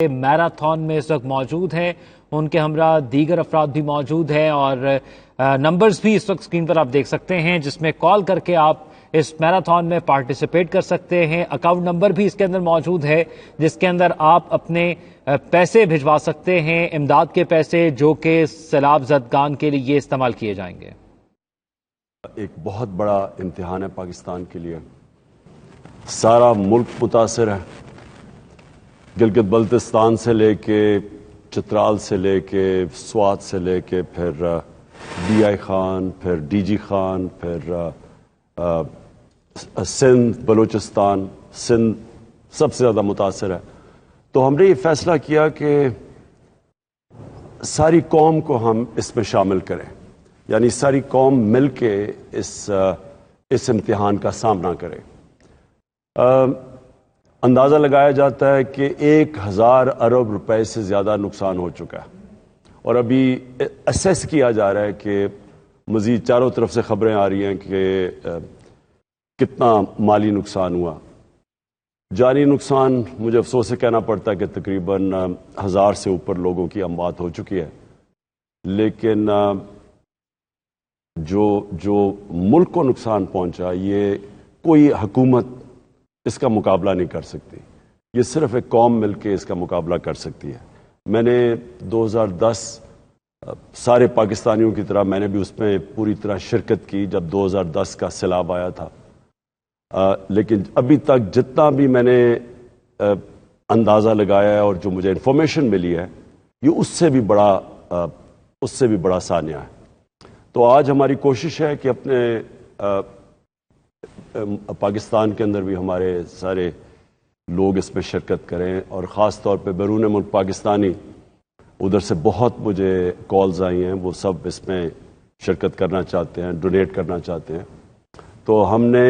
Marathon میں اس وقت موجود ہیں، ان کے ہمراہ دیگر افراد بھی موجود ہیں اور نمبرز بھی اس وقت اسکرین پر آپ دیکھ سکتے ہیں جس میں کال کر کے آپ اس میراتھن میں پارٹیسپیٹ کر سکتے ہیں۔ اکاؤنٹ نمبر بھی اس کے اندر موجود ہے جس کے اندر آپ اپنے پیسے بھجوا سکتے ہیں، امداد کے پیسے جو کہ سیلاب زدگان کے لیے استعمال کیے جائیں گے۔ ایک بہت بڑا امتحان ہے پاکستان کے لیے، سارا ملک متاثر ہے، گلگت بلتستان سے لے کے چترال سے لے کے سوات سے لے کے پھر ڈی آئی خان، پھر ڈی جی خان، پھر سندھ، بلوچستان، سندھ سب سے زیادہ متاثر ہے۔ تو ہم نے یہ فیصلہ کیا کہ ساری قوم کو ہم اس میں شامل کریں، یعنی ساری قوم مل کے اس امتحان کا سامنا کرے۔ اندازہ لگایا جاتا ہے کہ 1000 ارب روپے سے زیادہ نقصان ہو چکا ہے، اور ابھی اسیس کیا جا رہا ہے کہ مزید چاروں طرف سے خبریں آ رہی ہیں کہ کتنا مالی نقصان ہوا۔ جانی نقصان مجھے افسوس سے کہنا پڑتا ہے کہ تقریباً 1000 سے اوپر لوگوں کی اموات ہو چکی ہے، لیکن جو ملک کو نقصان پہنچا یہ کوئی حکومت اس کا مقابلہ نہیں کر سکتی، یہ صرف ایک قوم مل کے اس کا مقابلہ کر سکتی ہے۔ میں نے 2010 سارے پاکستانیوں کی طرح میں نے بھی اس میں پوری طرح شرکت کی جب 2010 کا سیلاب آیا تھا، لیکن ابھی تک جتنا بھی میں نے اندازہ لگایا ہے اور جو مجھے انفارمیشن ملی ہے یہ اس سے بھی بڑا سانیہ ہے۔ تو آج ہماری کوشش ہے کہ اپنے پاکستان کے اندر بھی ہمارے سارے لوگ اس میں شرکت کریں، اور خاص طور پہ بیرون ملک پاکستانی، ادھر سے بہت مجھے کالز آئی ہیں، وہ سب اس میں شرکت کرنا چاہتے ہیں، ڈونیٹ کرنا چاہتے ہیں۔ تو ہم نے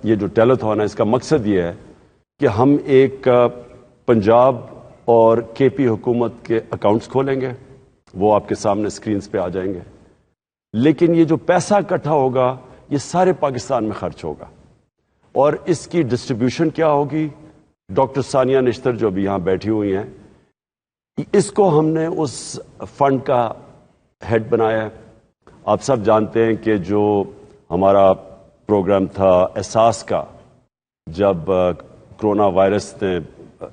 یہ جو ٹیلیتھون ہے اس کا مقصد یہ ہے کہ ہم ایک پنجاب اور کے پی حکومت کے اکاؤنٹس کھولیں گے، وہ آپ کے سامنے سکرینز پہ آ جائیں گے، لیکن یہ جو پیسہ اکٹھا ہوگا یہ سارے پاکستان میں خرچ ہوگا، اور اس کی ڈسٹریبیوشن کیا ہوگی؟ ڈاکٹر ثانیہ نشتر جو بھی یہاں بیٹھی ہوئی ہیں، اس کو ہم نے اس فنڈ کا ہیڈ بنایا ہے۔ آپ سب جانتے ہیں کہ جو ہمارا پروگرام تھا احساس کا، جب کرونا وائرس نے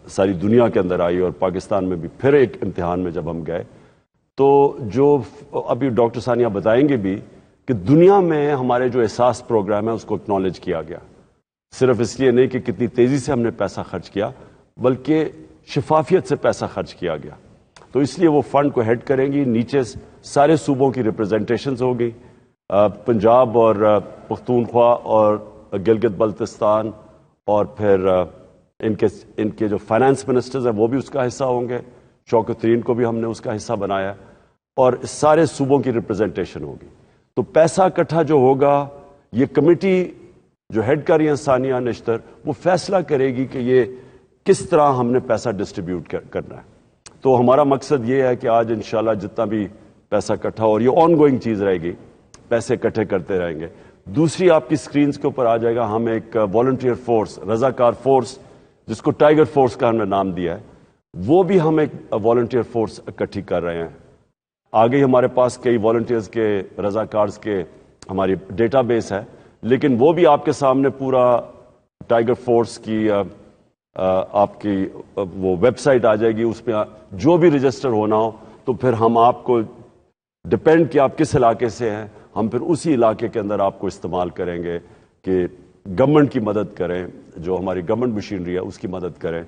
ساری دنیا کے اندر آئی اور پاکستان میں بھی پھر ایک امتحان میں جب ہم گئے، تو جو ابھی ڈاکٹر ثانیہ بتائیں گے بھی کہ دنیا میں ہمارے جو احساس پروگرام ہے اس کو اکنالج کیا گیا، صرف اس لیے نہیں کہ کتنی تیزی سے ہم نے پیسہ خرچ کیا، بلکہ شفافیت سے پیسہ خرچ کیا گیا۔ تو اس لیے وہ فنڈ کو ہیڈ کریں گی، نیچے سارے صوبوں کی ریپرزنٹیشنز ہوگی، پنجاب اور پختونخوا اور گلگت بلتستان، اور پھر ان کے جو فائنانس منسٹرز ہیں وہ بھی اس کا حصہ ہوں گے، شوکت ترین کو بھی ہم نے اس کا حصہ بنایا، اور سارے صوبوں کی ریپرزنٹیشن ہوگی۔ تو پیسہ اکٹھا جو ہوگا، یہ کمیٹی جو ہیڈ کر رہی ہیں ثانیہ نشتر، وہ فیصلہ کرے گی کہ یہ کس طرح ہم نے پیسہ ڈسٹریبیوٹ کرنا ہے۔ تو ہمارا مقصد یہ ہے کہ آج انشاءاللہ جتنا بھی پیسہ اکٹھا ہو، اور یہ آن گوئنگ چیز رہے گی، پیسے اکٹھے کرتے رہیں گے۔ دوسری آپ کی سکرینز کے اوپر آ جائے گا، ہم ایک والنٹیئر فورس، رضاکار فورس، جس کو ٹائیگر فورس کا ہم نے نام دیا ہے، وہ بھی ہم ایک والنٹیئر فورس اکٹھی کر رہے ہیں۔ آگے ہمارے پاس کئی والنٹیئرز کے، رضاکارز کے ہماری ڈیٹا بیس ہے، لیکن وہ بھی آپ کے سامنے پورا ٹائیگر فورس کی آپ کی وہ ویب سائٹ آ جائے گی، اس پہ جو بھی رجسٹر ہونا ہو تو پھر ہم آپ کو ڈپینڈ کہ آپ کس علاقے سے ہیں، ہم پھر اسی علاقے کے اندر آپ کو استعمال کریں گے کہ گورنمنٹ کی مدد کریں، جو ہماری گورنمنٹ مشینری ہے اس کی مدد کریں،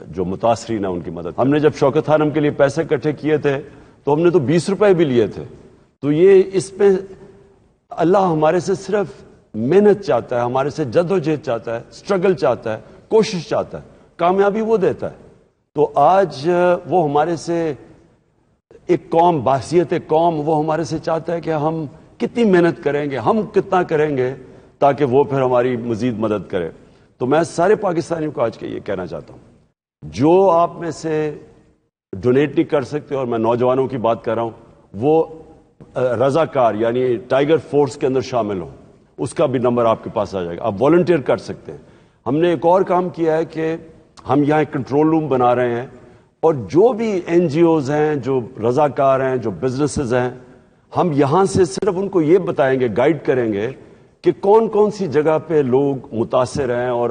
جو متاثرین ہیں ان کی مدد۔ ہم نے جب شوکت خانم کے لیے پیسے اکٹھے کیے تھے تو ہم نے تو 20 روپے بھی لیے تھے۔ تو یہ اس میں اللہ ہمارے سے صرف محنت چاہتا ہے، ہمارے سے جدوجہد چاہتا ہے، سٹرگل چاہتا ہے، کوشش چاہتا ہے، کامیابی وہ دیتا ہے۔ تو آج وہ ہمارے سے ایک قوم، بحثیت قوم، وہ ہمارے سے چاہتا ہے کہ ہم کتنی محنت کریں گے، ہم کتنا کریں گے تاکہ وہ پھر ہماری مزید مدد کرے۔ تو میں سارے پاکستانیوں کو آج کے یہ کہنا چاہتا ہوں، جو آپ میں سے ڈونیٹ نہیں کر سکتے، اور میں نوجوانوں کی بات کر رہا ہوں، وہ رضاکار یعنی ٹائیگر فورس کے اندر شامل ہوں، اس کا بھی نمبر آپ کے پاس آ جائے گا، آپ والنٹیئر کر سکتے ہیں۔ ہم نے ایک اور کام کیا ہے کہ ہم یہاں ایک کنٹرول روم بنا رہے ہیں, اور جو بھی این جی اوز ہیں, جو رضاکار ہیں, جو بزنسز ہیں, ہم یہاں سے صرف ان کو یہ بتائیں گے, گائیڈ کریں گے کہ کون کون سی جگہ پہ لوگ متاثر ہیں اور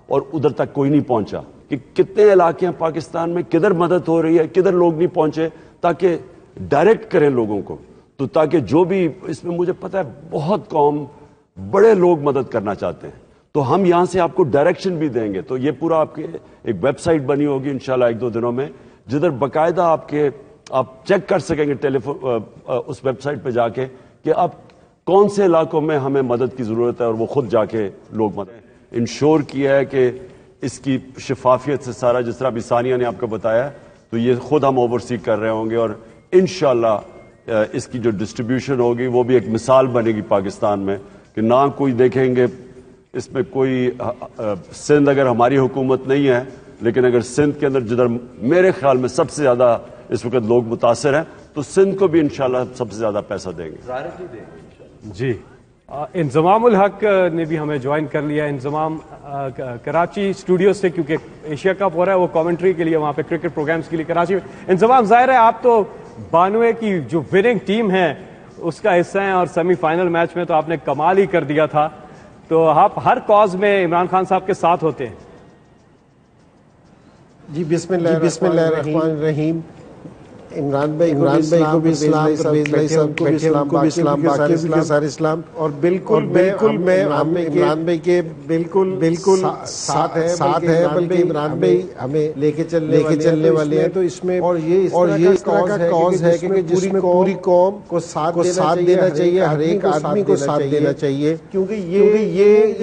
ادھر تک کوئی نہیں پہنچا, کہ کتنے علاقے ہیں پاکستان میں, کدھر مدد ہو رہی ہے, کدھر لوگ نہیں پہنچے, تاکہ ڈائریکٹ کریں لوگوں کو. تو تاکہ جو بھی اس میں, مجھے پتا ہے بہت قوم, بڑے لوگ مدد کرنا چاہتے ہیں, تو ہم یہاں سے آپ کو ڈائریکشن بھی دیں گے. تو یہ پورا آپ کے ایک ویب سائٹ بنی ہوگی انشاءاللہ 1-2 دنوں میں, جدھر باقاعدہ آپ چیک کر سکیں گے اس ویب سائٹ پہ جا کے کہ آپ کون سے علاقوں میں ہمیں مدد کی ضرورت ہے, اور وہ خود جا کے لوگ مدد انشور کیا ہے کہ اس کی شفافیت سے سارا, جس طرح ابھی ثانیہ نے آپ کو بتایا, تو یہ خود ہم اوورسی کر رہے ہوں گے, اور انشاءاللہ اس کی جو ڈسٹریبیوشن ہوگی وہ بھی ایک مثال بنے گی پاکستان میں, کہ نہ کوئی دیکھیں گے اس میں کوئی, سندھ اگر ہماری حکومت نہیں ہے, لیکن اگر سندھ کے اندر جدھر میرے خیال میں سب سے زیادہ اس وقت لوگ متاثر ہیں, تو سندھ کو بھی انشاءاللہ سب سے زیادہ پیسہ دیں گے. جی, انضمام الحق نے بھی ہمیں جوائن کر لیا. انضمام کراچی اسٹوڈیو سے, کیونکہ ایشیا کپ ہو رہا ہے, وہ کامنٹری کے لیے وہاں پہ کرکٹ پروگرامز کے لیے کراچی میں. انضمام, ظاہر ہے آپ تو 92 کی جو وننگ ٹیم ہے اس کا حصہ ہیں, اور سیمی فائنل میچ میں تو آپ نے کمال ہی کر دیا تھا. تو آپ ہر کاز میں عمران خان صاحب کے ساتھ ہوتے ہیں. جی بسم اللہ الرحمن الرحیم. عمران بھائی کو بھی اسلام, پرویز صاحب کو بھی اسلام, باقی بھی سارے اسلام. اور بالکل میں عمران بھائی کے بالکل ساتھ ہے, بلکہ عمران بھائی ہمیں لے کے چلنے والے ہیں. تو اس میں اور یہ اس طرح کا کاز ہے کہ جس میں پوری قوم کو ساتھ دینا چاہیے, ہر ایک آدمی کو ساتھ دینا چاہیے, کیونکہ یہ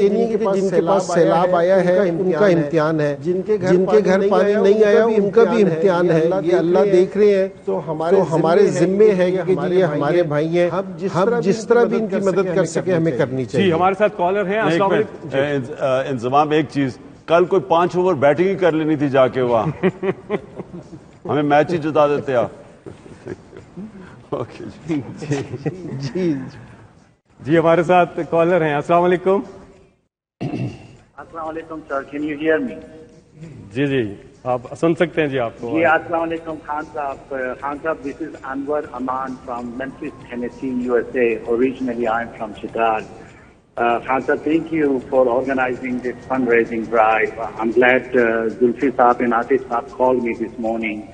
نہیں کہ جن کے پاس سیلاب آیا ہے ان کا امتحان ہے, جن کے گھر پانی نہیں آیا ان کا بھی امتحان ہے. یہ اللہ دیکھ رہے ہیں. تو ہمارے ذمے ہے کہ یہ ہمارے بھائی ہیں, ہم جس طرح بھی ان کی مدد کر سکیں ہمیں کرنی چاہیے. جی, ہمارے ساتھ کالر ہیں. السلام علیکم. انضمام, ایک چیز, کل کوئی 5 اوور بیٹنگ ہی کر لینی تھی جا کے وہاں, ہمیں میچ ہی جتا دیتے آپ. جی, ہمارے ساتھ کالر ہیں. السلام علیکم. السلام علیکم سر, کین یو ہیئر می؟ جی, آپ سن سکتے ہیں. جی آپ کو. جی, السلام علیکم خان صاحب. دس is Anwar Aman from Memphis, Tennessee, USA. Originally I am from Chitral. Khan sahab, thank you for organizing this fundraising drive. I'm glad Zulfi Saab and Atif Saab called me this morning.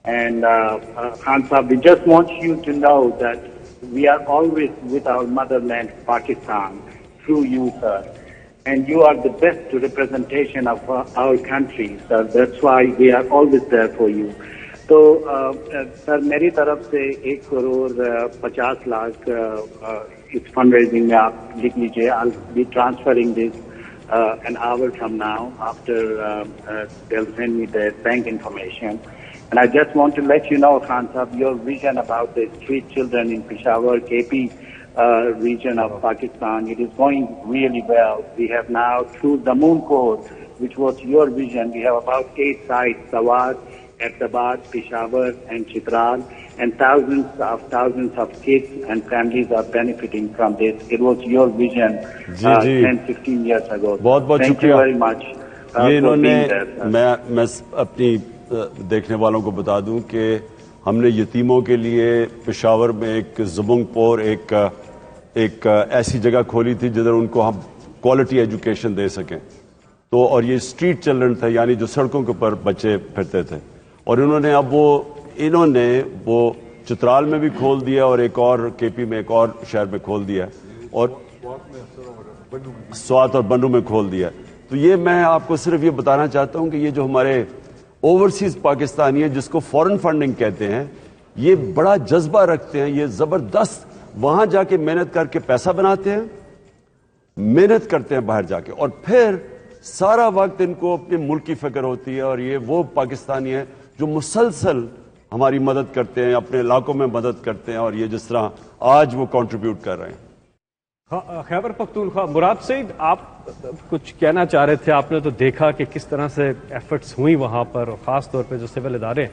And Khan sahab, we just want you to know that we are always with our motherland, Pakistan, through you, sir. And you are the best representation of our country, sir. That's why we are always there for you. تو سر, میری طرف سے 1.50 crore اس fund raising میں آپ لکھ لیجیے. I'll be transferring this an hour from now. After they'll send me the bank information. And I just want to let you know, Khan Sahab, your vision about the street children in Peshawar, KP region of Pakistan, it is going really well. We have now, through the Moon Code, which was your vision, we have about 8 sites, Sawat, Ahmedabad, Peshawar and Chitral, and thousands of kids and families are benefiting from this. It was your vision 10-15 years ago. Thank you very much. یہ انہوں نے, میں اپنی دیکھنے والوں کو بتا دوں کہ ہم نے یتیموں کے لیے پشاور میں ایک زبنگ پور ایک ایسی جگہ کھولی تھی جدھر ان کو ہم کوالٹی ایجوکیشن دے سکیں. تو اور یہ اسٹریٹ چلڈرن تھے, یعنی جو سڑکوں کے اوپر بچے پھرتے تھے, اور انہوں نے وہ چترال میں بھی کھول دیا, اور ایک اور کے پی میں ایک اور شہر میں کھول دیا, اور سوات اور بنو میں کھول دیا. تو یہ میں آپ کو صرف یہ بتانا چاہتا ہوں کہ یہ جو ہمارے اوورسیز پاکستانی ہیں, جس کو فورن فنڈنگ کہتے ہیں, یہ بڑا جذبہ رکھتے ہیں, یہ زبردست وہاں جا کے محنت کر کے پیسہ بناتے ہیں, محنت کرتے ہیں باہر جا کے, اور پھر سارا وقت ان کو اپنے ملک کی فکر ہوتی ہے. اور یہ وہ پاکستانی ہیں جو مسلسل ہماری مدد کرتے ہیں, اپنے علاقوں میں مدد کرتے ہیں, اور یہ جس طرح آج وہ کنٹریبیوٹ کر رہے ہیں. خیبر پختونخوا, مراد سعید, آپ کچھ کہنا چاہ رہے تھے. آپ نے تو دیکھا کہ کس طرح سے ایفرٹس ہوئی وہاں پر, اور خاص طور پہ جو سول ادارے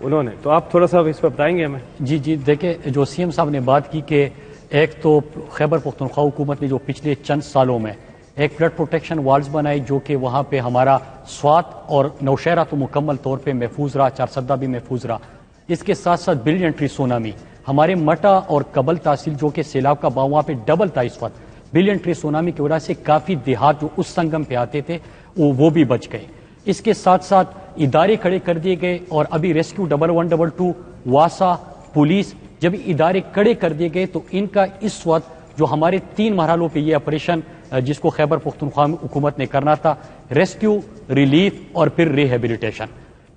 انہوں نے, تو آپ تھوڑا سا اس پہ بتائیں گے ہمیں. جی دیکھیں, جو سی ایم صاحب نے بات کی کہ ایک تو خیبر پختونخوا حکومت نے جو پچھلے چند سالوں میں ایک فلڈ پروٹیکشن والز بنائی جو کہ وہاں پہ ہمارا سوات اور نوشہرہ تو مکمل طور پہ محفوظ رہا، چارسدہ بھی محفوظ رہا. اس کے ساتھ ساتھ بلین ٹری سونامی، ہمارے مٹا اور کبل تحصیل جو کہ سیلاب کا وہاں پہ ڈبل تھا اس وقت، بلین ٹری سونامی کی وجہ سے کافی دیہات جو اس سنگم پہ آتے تھے وہ بھی بچ گئے. اس کے ساتھ ساتھ ادارے کھڑے کر دیے گئے اور ابھی ریسکیو 1122 واسا پولیس جب ادارے کھڑے کر دیے گئے تو ان کا اس وقت جو ہمارے 3 مرحلوں پہ یہ آپریشن جس کو خیبر پختونخوا حکومت نے کرنا تھا، ریسکیو، ریلیف اور پھر ریہیبلیٹیشن.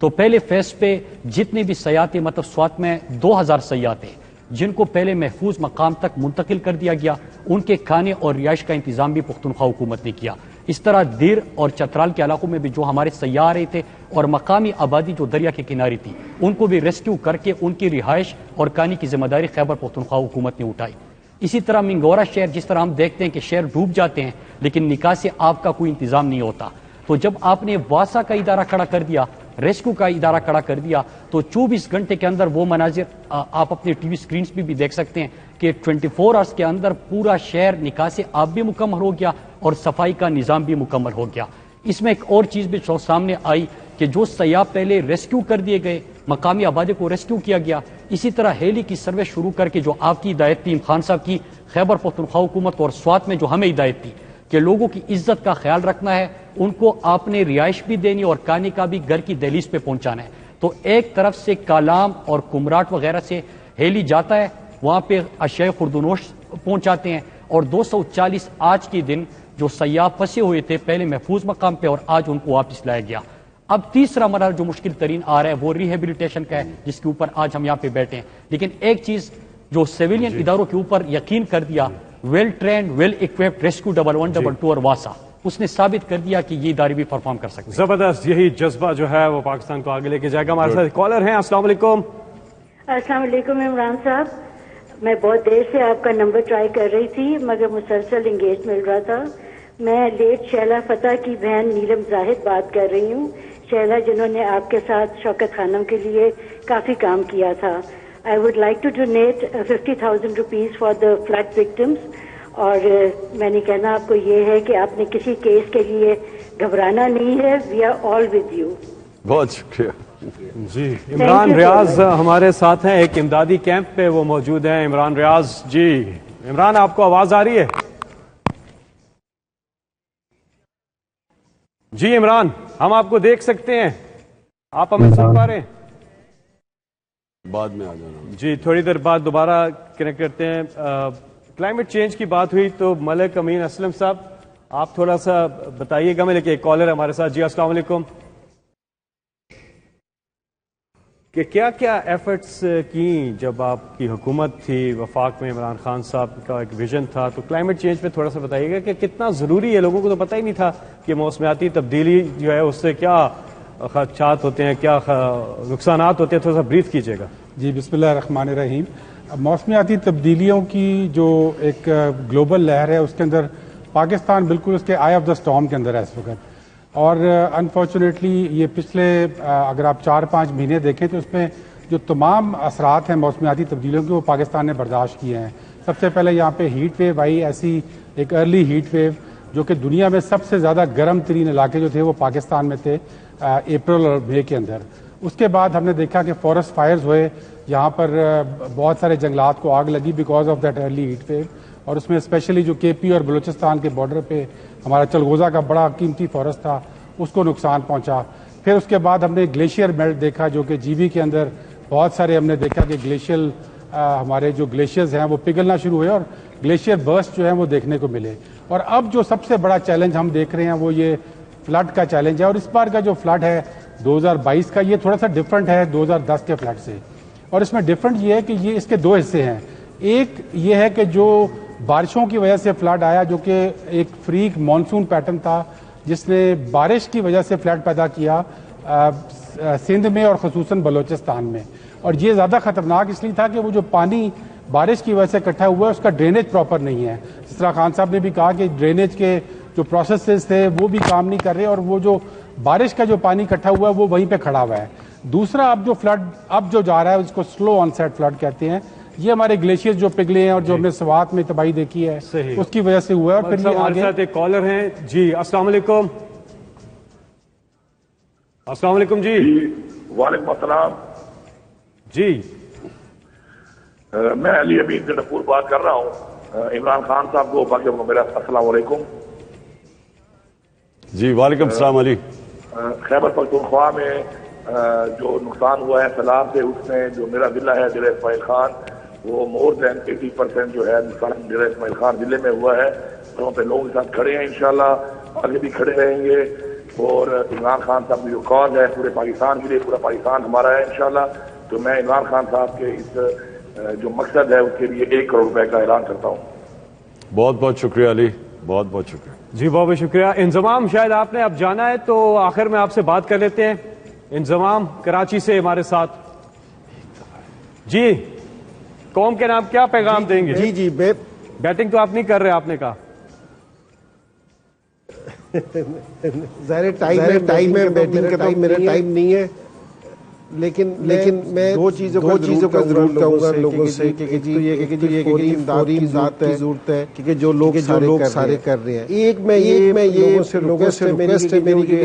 تو پہلے فیز پہ جتنے بھی سیاحتے مطلب سوات میں 2000 سیاحتے جن کو پہلے محفوظ مقام تک منتقل کر دیا گیا، ان کے کھانے اور رہائش کا انتظام بھی پختونخوا حکومت نے کیا. اس طرح دیر اور چترال کے علاقوں میں بھی جو ہمارے سیاح آ رہے تھے اور مقامی آبادی جو دریا کے کنارے تھی ان کو بھی ریسکیو کر کے ان کی رہائش اور کھانے کی ذمہ داری خیبر پختونخوا حکومت نے اٹھائی. اسی طرح منگورا شہر، جس طرح ہم دیکھتے ہیں کہ شہر ڈوب جاتے ہیں لیکن نکاسی آب کا کوئی انتظام نہیں ہوتا، تو جب آپ نے واسا کا ادارہ کھڑا کر دیا، ریسکیو کا ادارہ کھڑا کر دیا، تو 24 گھنٹے کے اندر وہ مناظر آپ اپنے ٹی وی سکرینز پہ بھی دیکھ سکتے ہیں کہ 24 آورس کے اندر پورا شہر نکاسی آب بھی مکمل ہو گیا اور صفائی کا نظام بھی مکمل ہو گیا. اس میں ایک اور چیز بھی سامنے آئی کہ جو سیاح پہلے ریسکیو کر دیے گئے، مقامی آبادی کو ریسکیو کیا گیا، اسی طرح ہیلی کی سروس شروع کر کے جو آپ کی ہدایت تھی خان صاحب کی خیبر پختونخوا حکومت اور سوات میں جو ہمیں ہدایت تھی کہ لوگوں کی عزت کا خیال رکھنا ہے، ان کو آپ نے رہائش بھی دینی اور کھانے کا بھی گھر کی دہلیز پہ پہنچانا ہے. تو ایک طرف سے کالام اور کمراٹ وغیرہ سے ہیلی جاتا ہے، وہاں پہ اشیاء خوردونوش پہنچاتے ہیں اور 240 آج کے دن جو سیاح پھنسے ہوئے تھے پہلے محفوظ مقام پہ اور آج ان کو واپس لایا گیا. اب تیسرا مرحلہ جو مشکل ترین آ رہا ہے وہ ریہیبلیٹیشن کا ہے، جس کے اوپر آج ہم یہاں پہ بیٹھے ہیں. لیکن ایک چیز جو سیویلین اداروں کے اوپر یقین کر دیا، well trained well equipped rescue 1122 اور واسا، اس نے ثابت کر دیا کہ یہ ادارے بھی پرفارم کر سکتے ہیں. زبردست، یہی جذبہ جو ہے وہ پاکستان کو آگے لے کے جائے گا. ہمارے ساتھ کالر ہیں. السلام علیکم. السلام علیکم عمران صاحب، میں بہت دیر سے آپ کا نمبر ٹرائی کر رہی تھی مگر مسلسل انگیج مل رہا تھا. میں لیٹ شہلا فتح کی بہن نیلم زاہد بات کر رہی ہوں. شہلا جنہوں نے آپ کے ساتھ شوکت خانم کے لیے کافی کام کیا تھا. I would like to donate 50,000 rupees for the flood victims. اور میں نے کہنا آپ کو یہ ہے کہ آپ نے کسی کیس کے لیے گھبرانا نہیں ہے. We are all with you. بہت شکریہ. جی عمران ریاض ہمارے ساتھ ہیں، ایک امدادی کیمپ پہ وہ موجود ہیں. عمران ریاض جی. عمران آپ کو آواز آ رہی ہے؟ جی عمران ہم آپ کو دیکھ سکتے ہیں، آپ ہمیں سن پا رہے ہیں؟ بعد میں آ جانا. جی تھوڑی دیر بعد دوبارہ کنیکٹ کرتے ہیں. کلائمیٹ چینج کی بات ہوئی تو ملک امین اسلم صاحب آپ تھوڑا سا بتائیے گا. میں لیکن ایک کالر ہے ہمارے ساتھ. جی السلام علیکم. کہ کیا کیا ایفرٹس کی جب آپ کی حکومت تھی وفاق میں، عمران خان صاحب کا ایک ویژن تھا، تو کلائمیٹ چینج پہ تھوڑا سا بتائیے گا کہ کتنا ضروری ہے. لوگوں کو تو پتہ ہی نہیں تھا کہ موسمیاتی تبدیلی جو ہے اس سے کیا خدشات ہوتے ہیں، کیا نقصانات ہوتے ہیں. تھوڑا سا بریف کیجیے گا. جی بسم اللہ الرحمن الرحیم. موسمیاتی تبدیلیوں کی جو ایک گلوبل لہر ہے اس کے اندر پاکستان بالکل اس کے آئی آف دا اسٹارم کے اندر ہے اس وقت. اور انفارچونیٹلی یہ پچھلے اگر آپ 4-5 مہینے دیکھیں تو اس میں جو تمام اثرات ہیں موسمیاتی تبدیلیوں کے وہ پاکستان نے برداشت کیے ہیں. سب سے پہلے یہاں پہ ہیٹ ویو آئی، ایسی ایک ارلی ہیٹ ویو جو کہ دنیا میں سب سے زیادہ گرم ترین علاقے جو تھے وہ پاکستان میں تھے اپریل اور مئی کے اندر. اس کے بعد ہم نے دیکھا کہ فارسٹ فائرز ہوئے، یہاں پر بہت سارے جنگلات کو آگ لگی because of that early heat wave. اور اس میں اسپیشلی جو کے پی اور بلوچستان کے بارڈر پہ ہمارا چلغوزہ کا بڑا قیمتی فارسٹ تھا اس کو نقصان پہنچا. پھر اس کے بعد ہم نے گلیشیئر میلٹ دیکھا جو کہ جی بی کے اندر بہت سارے ہم نے دیکھا کہ گلیشیل ہمارے جو گلیشیئرز ہیں وہ پگھلنا شروع ہوئے اور گلیشیئر برسٹ جو ہیں وہ دیکھنے کو ملے. اور اب جو سب سے بڑا چیلنج ہم دیکھ رہے ہیں وہ یہ فلڈ کا چیلنج ہے. اور اس بار کا جو فلڈ ہے 2022 کا یہ تھوڑا سا ڈفرنٹ ہے 2010 کے فلڈ سے. اور اس میں ڈفرنٹ یہ ہے کہ یہ اس کے 2 حصے ہیں. ایک یہ ہے کہ جو بارشوں کی وجہ سے فلڈ آیا جو کہ ایک فریک مانسون پیٹرن تھا جس نے بارش کی وجہ سے فلڈ پیدا کیا سندھ میں اور خصوصاً بلوچستان میں. اور یہ زیادہ خطرناک اس لیے تھا کہ وہ جو پانی بارش کی وجہ سے اکٹھا ہوا ہے اس کا ڈرینیج پراپر نہیں ہے. جس طرح خان صاحب نے بھی کہا کہ ڈرینیج کے جو پروسیسز تھے وہ بھی کام نہیں کر رہے اور وہ جو بارش کا جو پانی اکٹھا ہوا ہے وہ وہیں پہ کھڑا ہوا ہے. دوسرا اب جو فلڈ اب جو جا رہا ہے اس کو سلو آن سیٹ فلڈ کہتے ہیں. یہ ہمارے گلیشیئر جو پگھلے ہیں اور جو ہم نے سوات میں تباہی دیکھی ہے اس کی وجہ سے ہوا ہے. اور پھر ہمارے ساتھ ایک کالر ہیں جی. السلام علیکم. السلام علیکم جی. وعلیکم السلام جی. میں علی امین گنڈپور بات کر رہا ہوں. عمران خان صاحب کو باقی میرا السلام علیکم. جی وعلیکم السلام علی. خیبر پختونخوا میں جو نقصان ہوا ہے سیلاب سے, اس میں جو میرا ضلع ہے ضلع اسماعیل خان, وہ مور دین 80% جو ہے نقصان ضلع اسماعیل خان ضلع میں ہوا ہے. وہاں پہ لوگوں کے ساتھ کھڑے ہیں, انشاءاللہ آگے بھی کھڑے رہیں گے. اور عمران خان صاحب کی جو کاز ہے پورے پاکستان کے لیے, پورا پاکستان ہمارا ہے انشاءاللہ. تو میں عمران خان صاحب کے اس جو مقصد ہے اس کے لیے 1 کروڑ روپے کا اعلان کرتا ہوں. بہت بہت شکریہ علی, بہت بہت شکریہ. جی بہت بہت شکریہ. انضمام شاید آپ نے اب جانا ہے تو آخر میں آپ سے بات کر لیتے ہیں. انضمام کراچی سے ہمارے ساتھ. جی قوم کے نام کیا پیغام دیں گے؟ جی بیٹنگ تو آپ نہیں کر رہے, آپ نے کہا. ظاہر ٹائم ہے, بیٹنگ کا ٹائم میرا ٹائم نہیں ہے, لیکن میں دو چیزوں کا ضرور کہوں گا لوگوں سے کہ یہ فوری امداد کی ضرورت ہے کہ جو لوگ سارے کر رہے ہیں. ایک میں یہ ریکویسٹ ہے میری کہ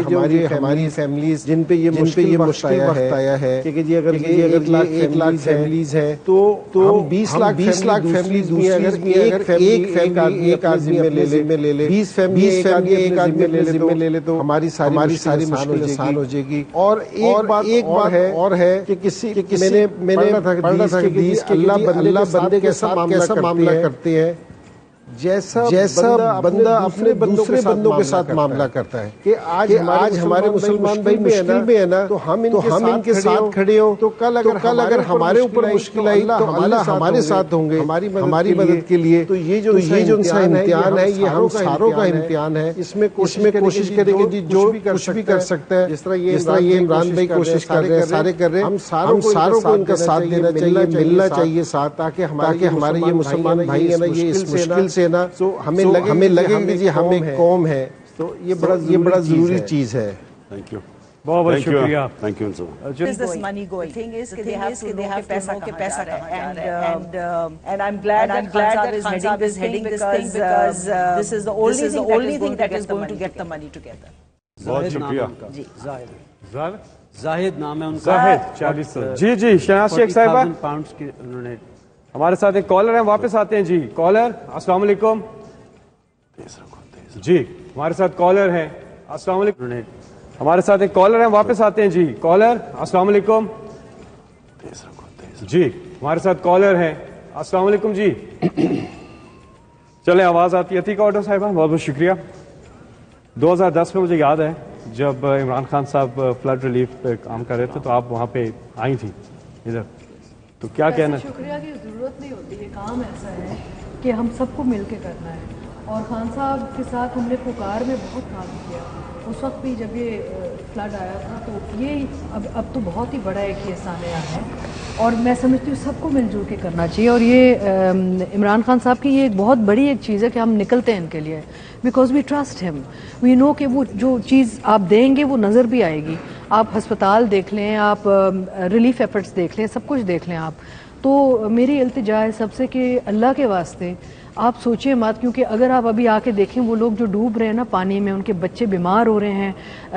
ہماری فیملیز جن پہ یہ مشکل وقت آیا ہے کہ جی اگر 1 لاکھ فیملیز ہیں تو ہم 20 لاکھ فیملیز بھی اگر ایک آدمی میں لے لے, 20 فیملی ایک آدمی لے لے تو ہماری ساری مشکل آسان ہو جائے گی. اور ایک بات اور ہے کہ میں نے پڑھا تھا کہ اللہ بندے کے ساتھ معاملہ کرتے ہیں جیسا بندہ اپنے دوسرے بندوں کے ساتھ معاملہ کرتا ہے. کہ آج ہمارے مسلمان بھائی مشکل میں ہے نا, تو ہم ان کے ساتھ کھڑے ہوں, تو کل اگر ہمارے اوپر مشکل آئی تو اللہ ہمارے ساتھ ہوں گے ہماری مدد کے لیے. تو یہ جو امتحان ہے یہ ہم ساروں کا امتحان ہے. اس میں کوشش کریں گے جی جو کچھ بھی کر سکتا ہے, جس طرح یہ عمران بھائی کوشش کر رہے ہیں, سارے کر رہے ہیں, ہم ساروں کو ان کا ساتھ دینا چاہیے, ملنا چاہیے ساتھ, تاکہ ہمارے یہ مسلمان بھائی ہیں نا یہ اس مشکل سے نا ہمیں لگے کہ جی ہم ایک قوم ہے. تو یہ بڑا ضروری چیز ہے. Thank you. بہت بہت شکریہ. Thank you. Is this money going? The thing is they have to know کہ پیسہ کہاں جا رہا ہے. And I'm glad that Khan Saab is heading this thing because this is the only thing that is going to get the money together. بہت شکریہ. زاہد نام ہے ان کا. زاہد 40. جی شہناز شیخ صاحبہ £40,000 کی انہوں نے. ہمارے ساتھ ایک کالر ہیں, واپس آتے ہیں جی. کالر السلام علیکم. جی ہمارے ساتھ کالر ہیں. السلام علیکم. ہمارے ساتھ ایک کالر ہیں, واپس آتے ہیں جی. کالر السلام علیکم. جی ہمارے ساتھ کالر ہیں. السلام علیکم جی. چلے آواز آتی ہے. عتیقہ آٹو صاحبہ بہت بہت شکریہ. 2010 میں مجھے یاد ہے جب عمران خان صاحب فلڈ ریلیف پہ کام کر رہے تھے تو آپ وہاں پہ آئی تھیں ادھر, تو کیا کہنا؟ شکریہ کی ضرورت نہیں ہوتی, یہ کام ایسا ہے کہ ہم سب کو مل کے کرنا ہے. اور خان صاحب کے ساتھ ہم نے پکار میں بہت کام کیا. اس وقت بھی جب یہ فلڈ آیا تھا تو یہ اب تو بہت ہی بڑا ایک یہ سانحہ ہے, اور میں سمجھتی ہوں سب کو مل جل کے کرنا چاہیے. اور یہ عمران خان صاحب کی یہ ایک بہت بڑی ایک چیز ہے کہ ہم نکلتے ہیں ان کے لیے, بیکاز وی ٹرسٹ ہم, وی نو کہ وہ جو چیز آپ دیں گے وہ نظر بھی آئے گی. آپ ہسپتال دیکھ لیں, آپ ریلیف ایفرٹس دیکھ لیں, سب کچھ دیکھ لیں آپ. تو میری التجا ہے سب سے کہ اللہ کے واسطے آپ سوچیں مت, کیونکہ اگر آپ ابھی آ کے دیکھیں وہ لوگ جو ڈوب رہے ہیں نا پانی میں, ان کے بچے بیمار ہو رہے ہیں,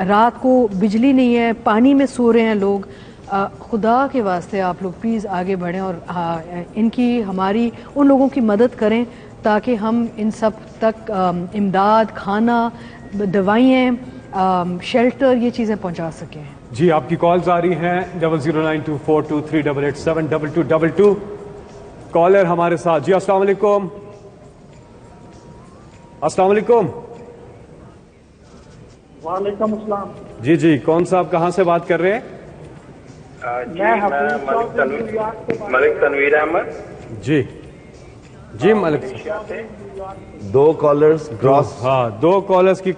رات کو بجلی نہیں ہے, پانی میں سو رہے ہیں لوگ. خدا کے واسطے آپ لوگ پلیز آگے بڑھیں اور ان کی ہماری ان لوگوں کی مدد کریں تاکہ ہم ان سب تک امداد, کھانا, دوائیں, شیلٹر, یہ چیزیں پہنچا سکیں. جی آپ کی کالز آ رہی ہیں 00924238872222. کالر ہمارے ساتھ. جی السلام علیکم. السلام علیکم. وعلیکم السلام. جی کون صاحب کہاں سے بات کر رہے ہیں؟ ملک تنویر احمد. جی ملک. 2 کالرز کراس. ہاں 2 کالرز کی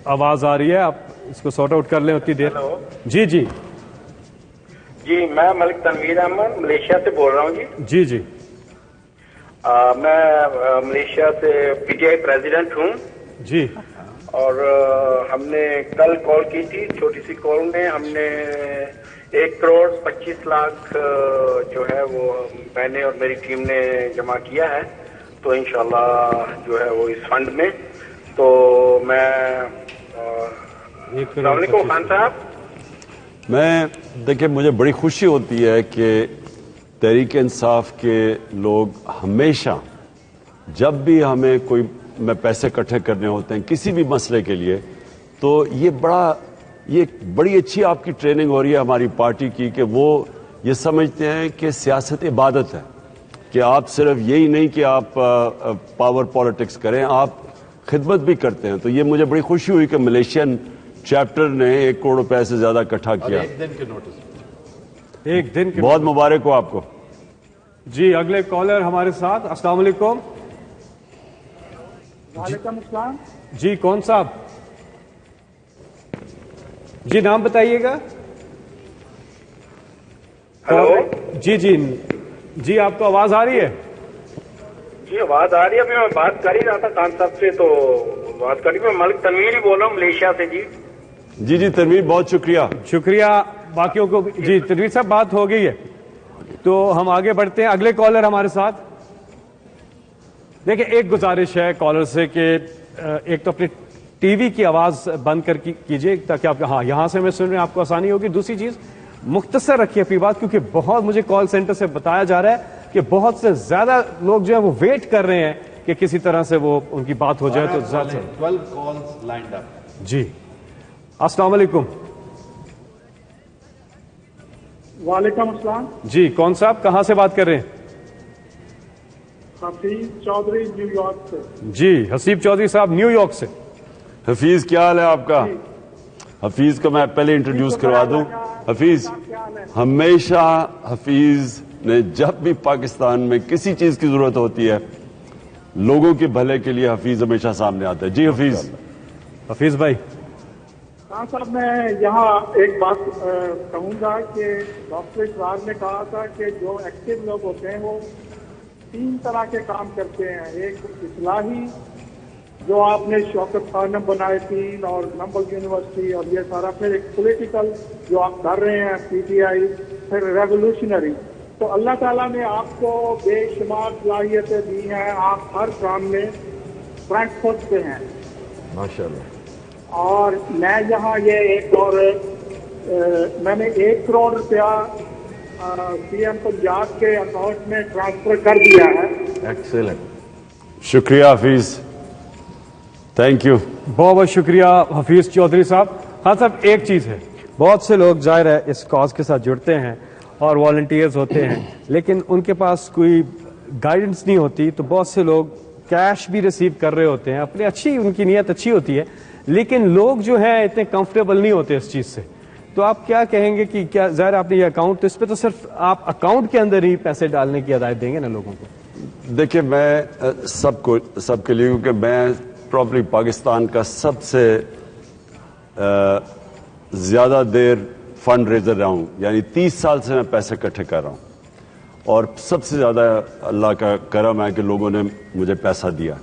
آواز آ رہی ہے, آپ اس کو سارٹ آؤٹ کر لیں اتنی دیر. جی میں ملک تنویر احمد ملیشیا سے بول رہا ہوں. جی میں ملیشیا سے پی ٹی آئی پریزیڈنٹ ہوں. جی اور ہم نے کل کال کی تھی، چھوٹی سی کال میں ہم نے 1,25,00,000 جو ہے وہ میں نے اور میری ٹیم نے جمع کیا ہے، تو انشاءاللہ جو ہے وہ اس فنڈ میں. تو میں السلام علیکم خان صاحب. میں دیکھیں مجھے بڑی خوشی ہوتی ہے کہ تحریک انصاف کے لوگ ہمیشہ جب بھی ہمیں کوئی میں پیسے اکٹھے کرنے ہوتے ہیں کسی بھی مسئلے کے لیے، تو یہ بڑی اچھی آپ کی ٹریننگ ہو رہی ہے ہماری پارٹی کی کہ وہ یہ سمجھتے ہیں کہ سیاست عبادت ہے، کہ آپ صرف یہی نہیں کہ آپ پاور پالیٹکس کریں، آپ خدمت بھی کرتے ہیں. تو یہ مجھے بڑی خوشی ہوئی کہ ملیشین چیپٹر نے 1 کروڑ روپے سے زیادہ اکٹھا کیا. ایک دن کے بہت مبارک ہو آپ کو. جی اگلے کالر ہمارے ساتھ. السلام علیکم. وعلیکم السلام. جی کون صاحب؟ جی نام بتائیے گا. ہلو. جی آپ کو آواز آ رہی ہے؟ جی آواز آ رہی ہے. ابھی میں بات کر ہی رہا تھا خان صاحب سے، تو بات کری. میں ملک تنویر ہی بول رہا ہوں ملیشیا سے. جی تنویر بہت شکریہ باقیوں کو. جی تنویر صاحب بات ہو گئی ہے تو ہم آگے بڑھتے ہیں. اگلے کالر ہمارے ساتھ. دیکھیں ایک گزارش ہے کالر سے کہ ایک تو اپنی ٹی وی کی آواز بند کر کیجئے تاکہ آپ یہاں سے میں سن رہے ہیں آپ کو آسانی ہوگی. دوسری چیز مختصر رکھیے اپنی بات، کیونکہ بہت مجھے کال سینٹر سے بتایا جا رہا ہے کہ بہت سے زیادہ لوگ جو ہیں وہ ویٹ کر رہے ہیں کہ کسی طرح سے وہ ان کی بات ہو جائے. تو 12 calls lined up. جی السلام علیکم. وعلیکم السلام. جی کون صاحب کہاں سے بات کر رہے ہیں؟ حفیظ چودھری نیو یارک سے. جی حسیب چودھری صاحب نیو یارک سے. حفیظ کیا حال ہے آپ کا؟ حفیظ کو میں پہلے انٹروڈیوس کروا دوں. حفیظ ہمیشہ حفیظ نے جب بھی پاکستان میں کسی چیز کی ضرورت ہوتی ہے لوگوں کے بھلے کے لیے حفیظ ہمیشہ سامنے آتا ہے. جی حفیظ بھائی. ہاں صاحب میں یہاں ایک بات کہوں گا کہ ڈاکٹر اقرار نے کہا تھا کہ جو ایکٹیو لوگ ہوتے ہیں وہ 3 طرح کے کام کرتے ہیں. ایک اصلاحی جو آپ نے شوکت خانم بنائے 3 اور نمبر یونیورسٹی اور یہ سارا، پھر ایک پولیٹیکل جو آپ کر رہے ہیں پی ٹی آئی، پھر ریولوشنری. تو اللہ تعالیٰ نے آپ کو بے شمار صلاحیتیں دی ہیں، آپ ہر کام میں فرنٹ فٹ پہ ہیں ماشاءاللہ. اور میں یہاں یہ ایک اور میں نے 1 کروڑ روپیہ پی ایم پنجاب کے اکاؤنٹ میں ٹرانسفر کر دیا ہے. ایکسلنٹ. شکریہ حفیظ. Thank you. بہت شکریہ حفیظ چودھری صاحب. ہاں صاحب ایک چیز ہے، بہت سے لوگ ظاہر ہے اس کاز کے ساتھ جڑتے ہیں اور والنٹیئرز ہوتے ہیں، لیکن ان کے پاس کوئی گائیڈنس نہیں ہوتی. تو بہت سے لوگ کیش بھی ریسیو کر رہے ہوتے ہیں، اپنی اچھی ان کی نیت اچھی ہوتی ہے، لیکن لوگ جو ہیں اتنے کمفرٹیبل نہیں ہوتے اس چیز سے. تو آپ کیا کہیں گے کہ کیا ظاہر آپ نے یہ اکاؤنٹ، اس پہ تو صرف آپ اکاؤنٹ کے اندر ہی پیسے ڈالنے کی ہدایت دیں گے نا لوگوں کو؟ دیکھیں میں سب کے لیے، کیونکہ میں پراپرلی پاکستان کا سب سے زیادہ دیر فنڈ ریزر رہا ہوں، یعنی 30 سال سے میں پیسے اکٹھے کر رہا ہوں، اور سب سے زیادہ اللہ کا کرم ہے کہ لوگوں نے مجھے پیسہ دیا.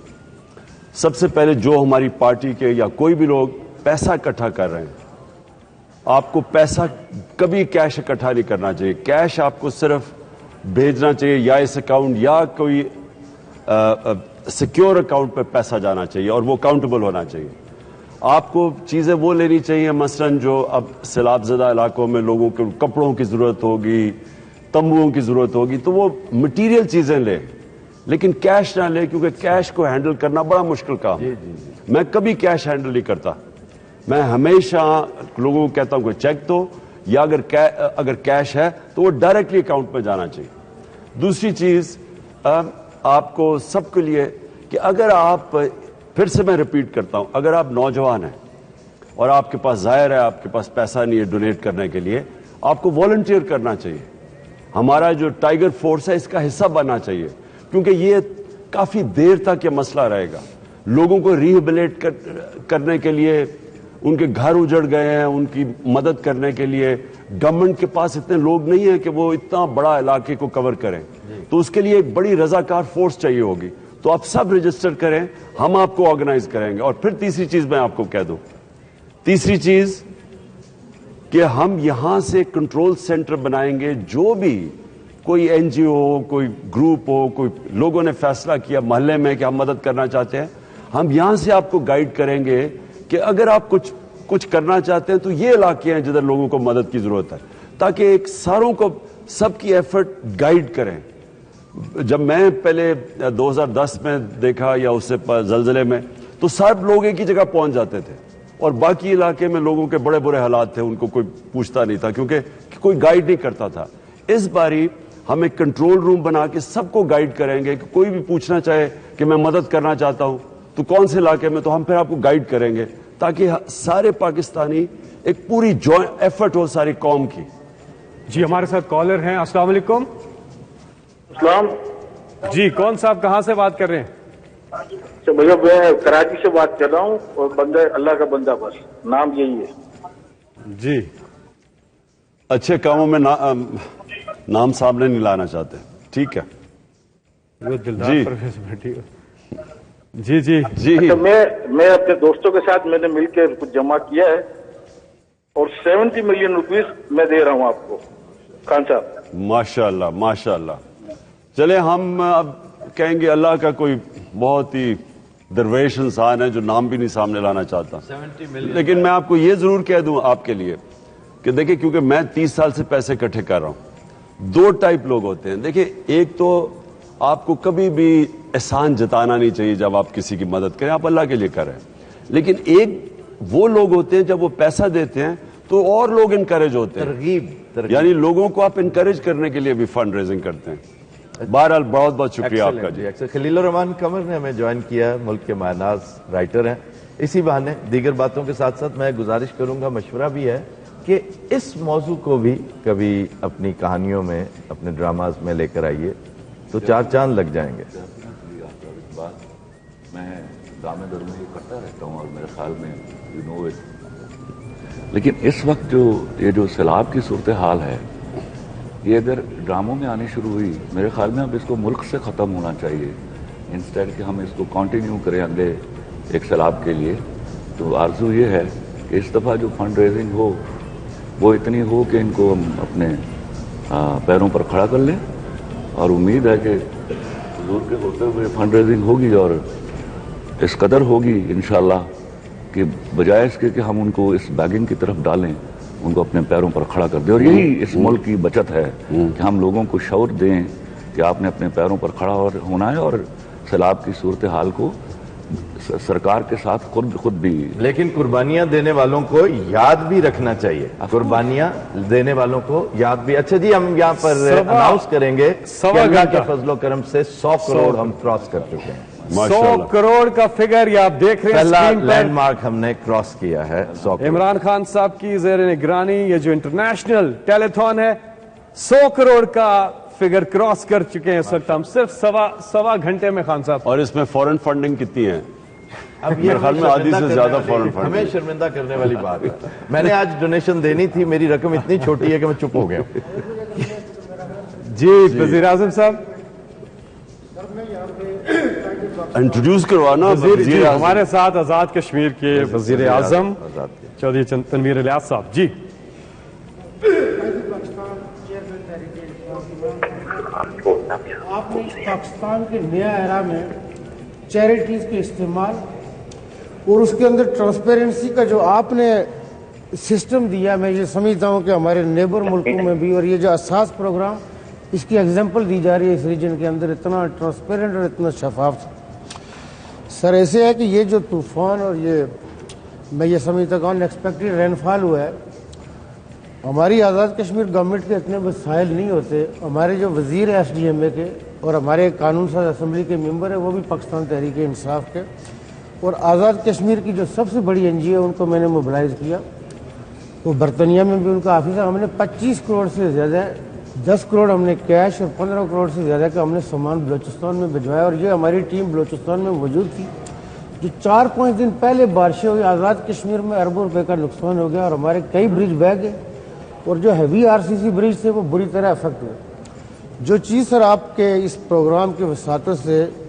سب سے پہلے جو ہماری پارٹی کے یا کوئی بھی لوگ پیسہ اکٹھا کر رہے ہیں، آپ کو پیسہ کبھی کیش اکٹھا نہیں کرنا چاہیے. کیش آپ کو صرف بھیجنا چاہیے یا اس اکاؤنٹ یا کوئی سیکیور اکاؤنٹ پہ پیسہ جانا چاہیے، اور وہ اکاؤنٹیبل ہونا چاہیے. آپ کو چیزیں وہ لینی چاہیے، مثلاً جو اب سیلاب زدہ علاقوں میں لوگوں کے کپڑوں کی ضرورت ہوگی، تمبوؤں کی ضرورت ہوگی، تو وہ مٹیریل چیزیں لیں، لیکن کیش نہ لیں، کیونکہ کیش کو ہینڈل کرنا بڑا مشکل کام ہے. میں کبھی کیش ہینڈل نہیں کرتا. میں ہمیشہ لوگوں کو کہتا ہوں کہ چیک دو، یا اگر کیش ہے تو وہ ڈائریکٹلی اکاؤنٹ میں جانا چاہیے. دوسری چیز آپ کو سب کے لیے کہ اگر آپ، پھر سے میں ریپیٹ کرتا ہوں، اگر آپ نوجوان ہیں اور آپ کے پاس ظاہر ہے آپ کے پاس پیسہ نہیں ہے ڈونیٹ کرنے کے لیے، آپ کو والنٹیئر کرنا چاہیے. ہمارا جو ٹائیگر فورس ہے اس کا حصہ بننا چاہیے، کیونکہ یہ کافی دیر تک یہ مسئلہ رہے گا. لوگوں کو ریہیبلیٹ کرنے کے لیے، ان کے گھر اجڑ گئے ہیں، ان کی مدد کرنے کے لیے گورنمنٹ کے پاس اتنے لوگ نہیں ہیں کہ وہ اتنا بڑا علاقے کو کور کریں. تو اس کے لیے ایک بڑی رضاکار فورس چاہیے ہوگی. تو آپ سب رجسٹر کریں, ہم آپ کو آرگنائز کریں گے. اور پھر تیسری چیز میں آپ کو کہہ دوں, تیسری چیز کہ ہم یہاں سے کنٹرول سینٹر بنائیں گے. جو بھی کوئی این جی او ہو, کوئی گروپ ہو, کوئی لوگوں نے فیصلہ کیا محلے میں کہ ہم مدد کرنا چاہتے ہیں, ہم یہاں سے آپ کو گائیڈ کریں گے کہ اگر آپ کچھ کرنا چاہتے ہیں تو یہ علاقے ہیں جدھر لوگوں کو مدد کی ضرورت ہے, تاکہ ایک ساروں کو سب کی ایفرٹ گائیڈ کریں. جب میں پہلے 2010 میں دیکھا یا اس سے زلزلے میں, تو سب لوگ ایک ہی جگہ پہنچ جاتے تھے اور باقی علاقے میں لوگوں کے بڑے برے حالات تھے, ان کو کوئی پوچھتا نہیں تھا کیونکہ کوئی گائیڈ نہیں کرتا تھا. اس باری ہم ایک کنٹرول روم بنا کے سب کو گائیڈ کریں گے کہ کوئی بھی پوچھنا چاہے کہ میں مدد کرنا چاہتا ہوں تو کون سے علاقے میں, تو ہم پھر آپ کو گائیڈ کریں گے تاکہ سارے پاکستانی ایک پوری جوائنٹ ایفرٹ ہو ساری قوم کی. جی ہمارے ساتھ کالر ہیں. السلام علیکم. السلام. جی کون صاحب کہاں سے بات کر رہے ہیں؟ بھیا میں کراچی سے بات کر رہا ہوں, اور بندہ اللہ کا بندہ, بس نام یہی ہے. جی اچھے کاموں میں نام سامنے نہیں لانا چاہتے, ٹھیک ہے. جی جی جی اچھا, میں اپنے دوستوں کے ساتھ میں نے مل کے کچھ جمع کیا ہے اور 70 ملین روپیز میں دے رہا ہوں آپ کو خان صاحب. ماشاء اللہ ماشاء اللہ. چلے ہم اب کہیں گے اللہ کا کوئی بہت ہی درویش انسان ہے جو نام بھی نہیں سامنے لانا چاہتا, لیکن میں آپ کو یہ ضرور کہہ دوں آپ کے لیے کہ دیکھیں, کیونکہ میں 30 سال سے پیسے اکٹھے کر رہا ہوں. 2 ٹائپ لوگ ہوتے ہیں. دیکھیں, ایک تو آپ کو کبھی بھی احسان جتانا نہیں چاہیے جب آپ کسی کی مدد کریں, آپ اللہ کے لیے کریں. لیکن ایک وہ لوگ ہوتے ہیں جب وہ پیسہ دیتے ہیں تو اور لوگ انکریج ہوتے ہیں, ترغیب, یعنی لوگوں کو آپ انکریج کرنے کے لیے بھی فنڈ ریزنگ کرتے ہیں. بہرحال بہت بہت شکریہ آپ کا. جی خلیل الرحمان قمر نے ہمیں جوائن کیا, ملک کے مایناز رائٹر ہیں. اسی بہانے دیگر باتوں کے ساتھ ساتھ میں گزارش کروں گا, مشورہ بھی ہے کہ اس موضوع کو بھی کبھی اپنی کہانیوں میں, اپنے ڈراماز میں لے کر آئیے تو 4 چاند لگ جائیں گے. میں دامے درمی کرتا رہتا ہوں اور میرے خیال میں یو نو اٹ, لیکن اس وقت جو سیلاب کی صورتحال ہے یہ اگر ڈراموں میں آنی شروع ہوئی, میرے خیال میں اب اس کو ملک سے ختم ہونا چاہیے انسٹیڈ کہ ہم اس کو کنٹینیو کریں اگلے ایک سیلاب کے لیے. تو آرزو یہ ہے کہ اس دفعہ جو فنڈ ریزنگ ہو وہ اتنی ہو کہ ان کو ہم اپنے پیروں پر کھڑا کر لیں, اور امید ہے کہ حضور کے ہوتے ہوئے فنڈ ریزنگ ہوگی اور اس قدر ہوگی انشاءاللہ کہ بجائے اس کے کہ ہم ان کو اس بیگنگ کی طرف ڈالیں, ان کو اپنے پیروں پر کھڑا کر دیں. اور یہی اس ملک کی بچت ہے کہ ہم لوگوں کو شعور دیں کہ آپ نے اپنے پیروں پر کھڑا ہونا ہے, اور سیلاب کی صورتحال کو سرکار کے ساتھ خود بھی. لیکن قربانیاں دینے والوں کو یاد بھی رکھنا چاہیے, قربانیاں دینے والوں کو یاد بھی. اچھا جی, ہم یہاں پر اناؤنس کریں گے کہ اللہ کے فضل و کرم سے 100 کروڑ ہم کراس کر چکے ہیں. 100 کروڑ کا فگر یہ آپ دیکھ رہے ہیں, پہلا لینڈ مارک ہم نے کراس کیا ہے 100 کروڑ. عمران خان صاحب کی زیر نگرانی یہ جو انٹرنیشنل ٹیلیتھون ہے 100 کروڑ کا فگر کراس کر چکے ہیں اس وقت ہم, صرف سوا گھنٹے میں. خان صاحب, اور اس میں فورن فنڈنگ کتنی ہے؟ اب یہ خیال میں آدھی سے زیادہ فورن فنڈ, ہمیں شرمندہ کرنے والی بات ہے. میں نے آج ڈونیشن دینی تھی, میری رقم اتنی چھوٹی ہے کہ میں چپ ہو گیا. جی وزیر اعظم صاحب انٹروڈیوس کروانا. جی ہمارے ساتھ آزاد کشمیر کے وزیر اعظم چودھری تنویر الیاس صاحب. جی آپ نے پاکستان کے نیا ایرا میں چیریٹیز کے استعمال اور اس کے اندر ٹرانسپیرنسی کا جو آپ نے سسٹم دیا, میں یہ سمجھتا ہوں کہ ہمارے نیبر ملکوں میں بھی, اور یہ جو اساس پروگرام اس کی ایگزامپل دی جا رہی ہے اس ریجن کے اندر, اتنا ٹرانسپیرنٹ اور اتنا شفاف. سر ایسے ہے کہ یہ جو طوفان اور یہ میں یہ سمجھتا ہوں ان ایکسپیکٹڈ رین فال ہوا ہے, ہماری آزاد کشمیر گورنمنٹ کے اتنے وسائل نہیں ہوتے. ہمارے جو وزیر ایس ڈی ایم اے کے اور ہمارے قانون ساز اسمبلی کے ممبر ہیں وہ بھی پاکستان تحریک انصاف کے, اور آزاد کشمیر کی جو سب سے بڑی این جی او ان کو میں نے موبلائز کیا. وہ برطانیہ میں بھی ان کا آفس ہے. ہم نے 25 کروڑ سے زیادہ, 10 کروڑ ہم نے کیش اور 15 کروڑ سے زیادہ کا ہم نے سامان بلوچستان میں بھجوایا, اور یہ ہماری ٹیم بلوچستان میں موجود تھی. جو 4-5 دن پہلے بارشیں ہوئی, آزاد کشمیر میں اربوں روپے کا نقصان ہو گیا اور ہمارے کئی برج بہہ گئے, اور جو ہیوی آر سی سی برج تھے وہ بری طرح افیکٹ ہوئے. جو چیز سر آپ کے اس پروگرام کے وساطت سے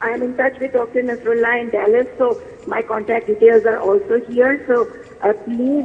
I am in touch with Dr. Nasrullah in Dallas, so my contact details are also here. So please,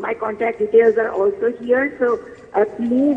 my contact details are also here. So please,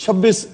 26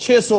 600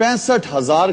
65,000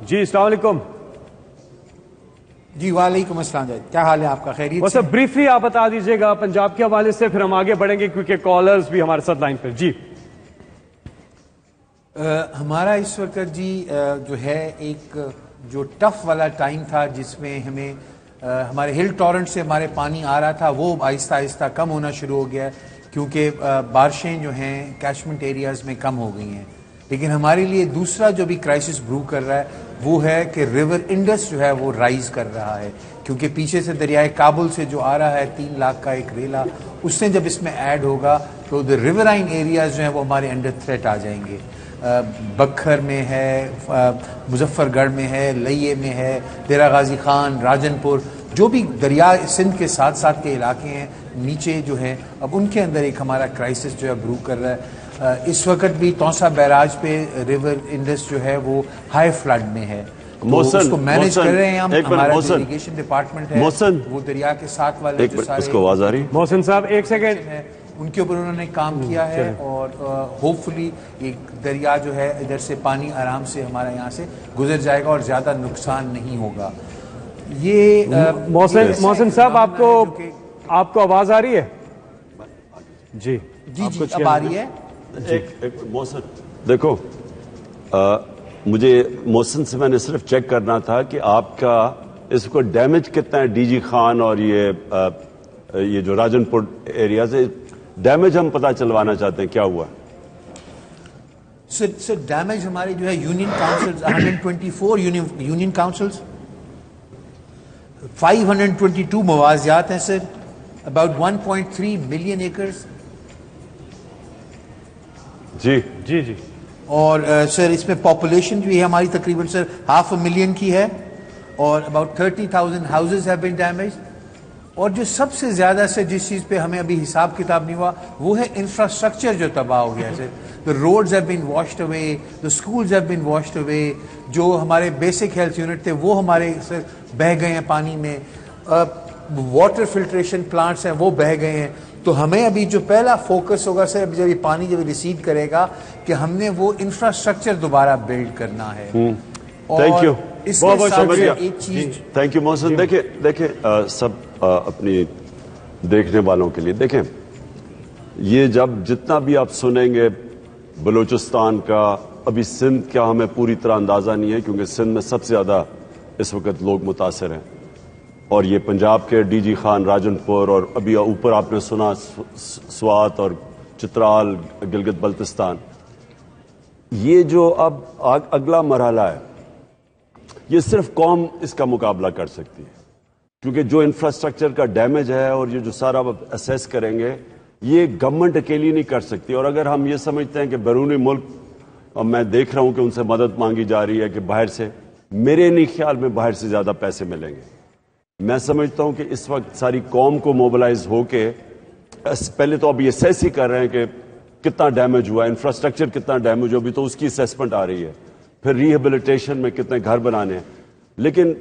جی السلام علیکم. جی وعلیکم السلام. کیا حال ہے آپ کا؟ خیریت بس بریفلی آپ بتا دیجیے گا پنجاب کے حوالے سے, پھر ہم آگے بڑھیں گے کیونکہ کالرز بھی ہمارے ساتھ لائن پہ. جی ہمارا اس وقت جی جو ہے ایک جو ٹف والا ٹائم تھا جس میں ہمیں ہمارے ہل ٹورنٹ سے ہمارے پانی آ رہا تھا, وہ آہستہ آہستہ کم ہونا شروع ہو گیا ہے کیونکہ بارشیں جو ہیں کیچمنٹ ایریاز میں کم ہو گئی ہیں. لیکن ہمارے لیے دوسرا جو بھی کرائسس برو کر رہا ہے وہ ہے کہ ریور انڈس جو ہے وہ رائز کر رہا ہے, کیونکہ پیچھے سے دریائے کابل سے جو آ رہا ہے 3 لاکھ کا ایک ریلا, اس سے جب اس میں ایڈ ہوگا تو ریورائن ایریاز جو ہیں وہ ہمارے انڈر تھریٹ آ جائیں گے. بکھر میں ہے, مظفر گڑھ میں ہے, لئیے میں ہے, دیرہ غازی خان, راجن پور, جو بھی دریا سندھ کے ساتھ ساتھ کے علاقے ہیں نیچے جو ہیں, اب ان کے اندر ایک ہمارا کرائسس جو ہے برو کر رہا ہے. اس وقت بھی توسا بیراج پہ ریور انڈس جو ہے وہ ہائی فلڈ میں ہے, اس کو مینج کر رہے ہیں ہم. ہمارا ایریگیشن ڈپارٹمنٹ ہے وہ دریا کے ساتھ والے جو سارے محسن صاحب ایک سیکنڈ, ان کے اوپر انہوں نے کام کیا ہے, اور ہوپ فلی ایک دریا جو ہے ادھر سے پانی آرام سے ہمارا یہاں سے گزر جائے گا اور زیادہ نقصان نہیں ہوگا. یہ محسن صاحب آپ کو آواز آ رہی ہے؟ جی جی جی اب آ رہی ہے. محسن دیکھو, مجھے محسن سے میں نے صرف چیک کرنا تھا کہ آپ کا اس کو ڈیمیج کتنا ہے ڈی جی خان اور یہ جو راجن پور ایریا سے ڈیمیج ہم پتہ چلوانا چاہتے ہیں کیا ہوا. سر ڈیمیج ہمارے جو ہے یونین کاؤنسلز 124 یونین کاؤنسلز 522 موازیات ہیں سر, اباؤٹ 1.3 ملین ایکرز. جی جی جی. اور سر اس میں پاپولیشن جو ہے ہماری تقریباً سر 500,000 کی ہے, اور about 30,000 houses have been damage. اور جو سب سے زیادہ سے جس چیز پہ ہمیں ابھی حساب کتاب نہیں ہوا وہ ہے انفراسٹرکچر جو تباہ ہو گیا. سر the roads have been washed away, the schools have been washed away, جو ہمارے بیسک ہیلتھ یونٹ تھے وہ ہمارے سر بہہ گئے ہیں پانی میں, واٹر فلٹریشن پلانٹس ہیں وہ بہہ گئے ہیں. تو ہمیں ابھی جو پہلا فوکس ہوگا سر جب یہ پانی جب ریسیڈ کرے گا کہ ہم نے وہ انفراسٹرکچر دوبارہ بلڈ کرنا ہے. تھینک یو, بہت شکریہ. ایک چیز تھینک یو محسن. دیکھیں سب اپنی دیکھنے والوں کے لیے دیکھیں, یہ جب جتنا بھی آپ سنیں گے بلوچستان کا, ابھی سندھ کا ہمیں پوری طرح اندازہ نہیں ہے کیونکہ سندھ میں سب سے زیادہ اس وقت لوگ متاثر ہیں, اور یہ پنجاب کے ڈی جی خان, راجن پور, اور ابھی اوپر آپ نے سنا سوات اور چترال, گلگت بلتستان. یہ جو اب اگلا مرحلہ ہے یہ صرف قوم اس کا مقابلہ کر سکتی ہے, کیونکہ جو انفراسٹرکچر کا ڈیمیج ہے اور یہ جو سارا اسیس کریں گے یہ گورنمنٹ اکیلی نہیں کر سکتی. اور اگر ہم یہ سمجھتے ہیں کہ بیرونی ملک, اور میں دیکھ رہا ہوں کہ ان سے مدد مانگی جا رہی ہے کہ باہر سے, میرے نہیں خیال میں باہر سے زیادہ پیسے ملیں گے. میں سمجھتا ہوں کہ اس وقت ساری قوم کو موبلائز ہو کے پہلے تو اب یہ اسیس ہی کر رہے ہیں کہ کتنا ڈیمیج ہوا, انفراسٹرکچر کتنا ڈیمیج ہوا, ابھی تو اس کی اسیسمنٹ آ رہی ہے, پھر ریہیبلیٹیشن میں کتنے گھر بنانے ہیں. لیکن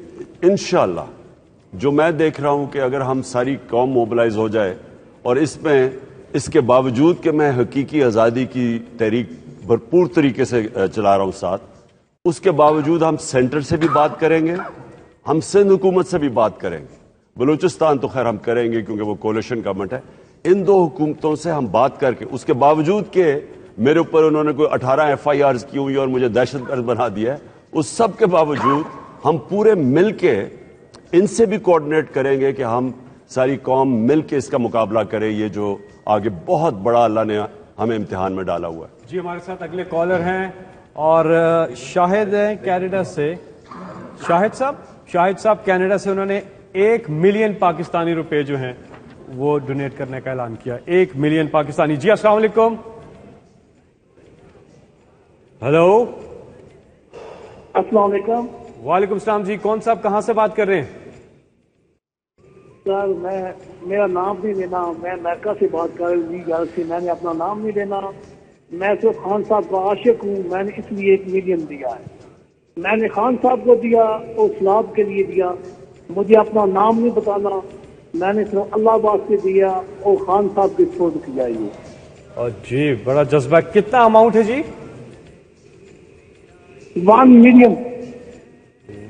انشاءاللہ جو میں دیکھ رہا ہوں کہ اگر ہم ساری قوم موبلائز ہو جائے, اور اس کے باوجود کہ میں حقیقی آزادی کی تحریک بھرپور طریقے سے چلا رہا ہوں ساتھ, اس کے باوجود ہم سینٹر سے بھی بات کریں گے, ہم سندھ حکومت سے بھی بات کریں گے, بلوچستان تو خیر ہم کریں گے کیونکہ وہ کولیشن گورنمنٹ ہے, ان دو حکومتوں سے ہم بات کر کے, اس کے باوجود کہ میرے اوپر انہوں نے کوئی 18 FIRs کی ہوئی اور مجھے دہشت گرد بنا دیا ہے, اس سب کے باوجود ہم پورے مل کے ان سے بھی کوآرڈینیٹ کریں گے کہ ہم ساری قوم مل کے اس کا مقابلہ کرے, یہ جو آگے بہت بڑا اللہ نے ہمیں امتحان میں ڈالا ہوا ہے. جی ہمارے ساتھ اگلے کالر ہیں اور شاہد ہیں کینیڈا سے. شاہد صاحب کینیڈا سے, انہوں نے 1 ملین پاکستانی روپے جو ہیں وہ ڈونیٹ کرنے کا اعلان کیا. 1 ملین پاکستانی. جی السلام علیکم. ہلو السلام علیکم. وعلیکم السلام. جی کون صاحب کہاں سے بات کر رہے ہیں؟ سر میرا نام نہیں لینا, میں امریکہ سے بات کر رہی ہوں, میں نے اپنا نام نہیں لینا. میں صرف خان صاحب کا عاشق ہوں, میں نے اس لیے 1 ملین دیا ہے. میں نے خان صاحب کو دیا اور سلاب کے لیے دیا, مجھے اپنا نام نہیں بتانا, میں نے صرف اللہ واسطے دیا اور خان صاحب کے سپورٹ کیا. یہ جی بڑا جذبہ. کتنا اماؤنٹ ہے جی؟ 1 ملین.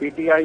PTI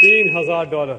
$3,000।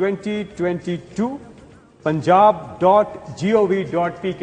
2022 punjab.gov.pk,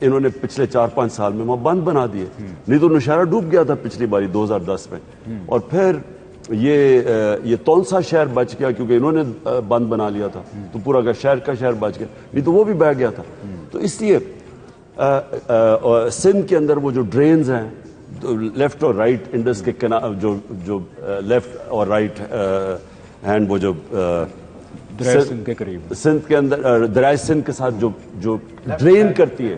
انہوں نے پچھلے 4-5 سال میں وہاں بند بنا دیے. نہیں تو نوشہرہ ڈوب گیا تھا پچھلی باری 2010 میں, اور پھر یہ تونسا شہر بچ گیا کیونکہ انہوں نے بند بنا لیا تھا, تو پورا کا شہر بچ گیا, نہیں تو وہ بھی بہ گیا تھا. تو اس لیے سندھ کے اندر وہ جو ڈرینز ہیں لیفٹ اور رائٹ انڈس کے جو لیفٹ اور رائٹ ہینڈ, وہ جو سندھ کے قریب سندھ کے اندر دریائے سندھ کے ساتھ جو ڈرین کرتی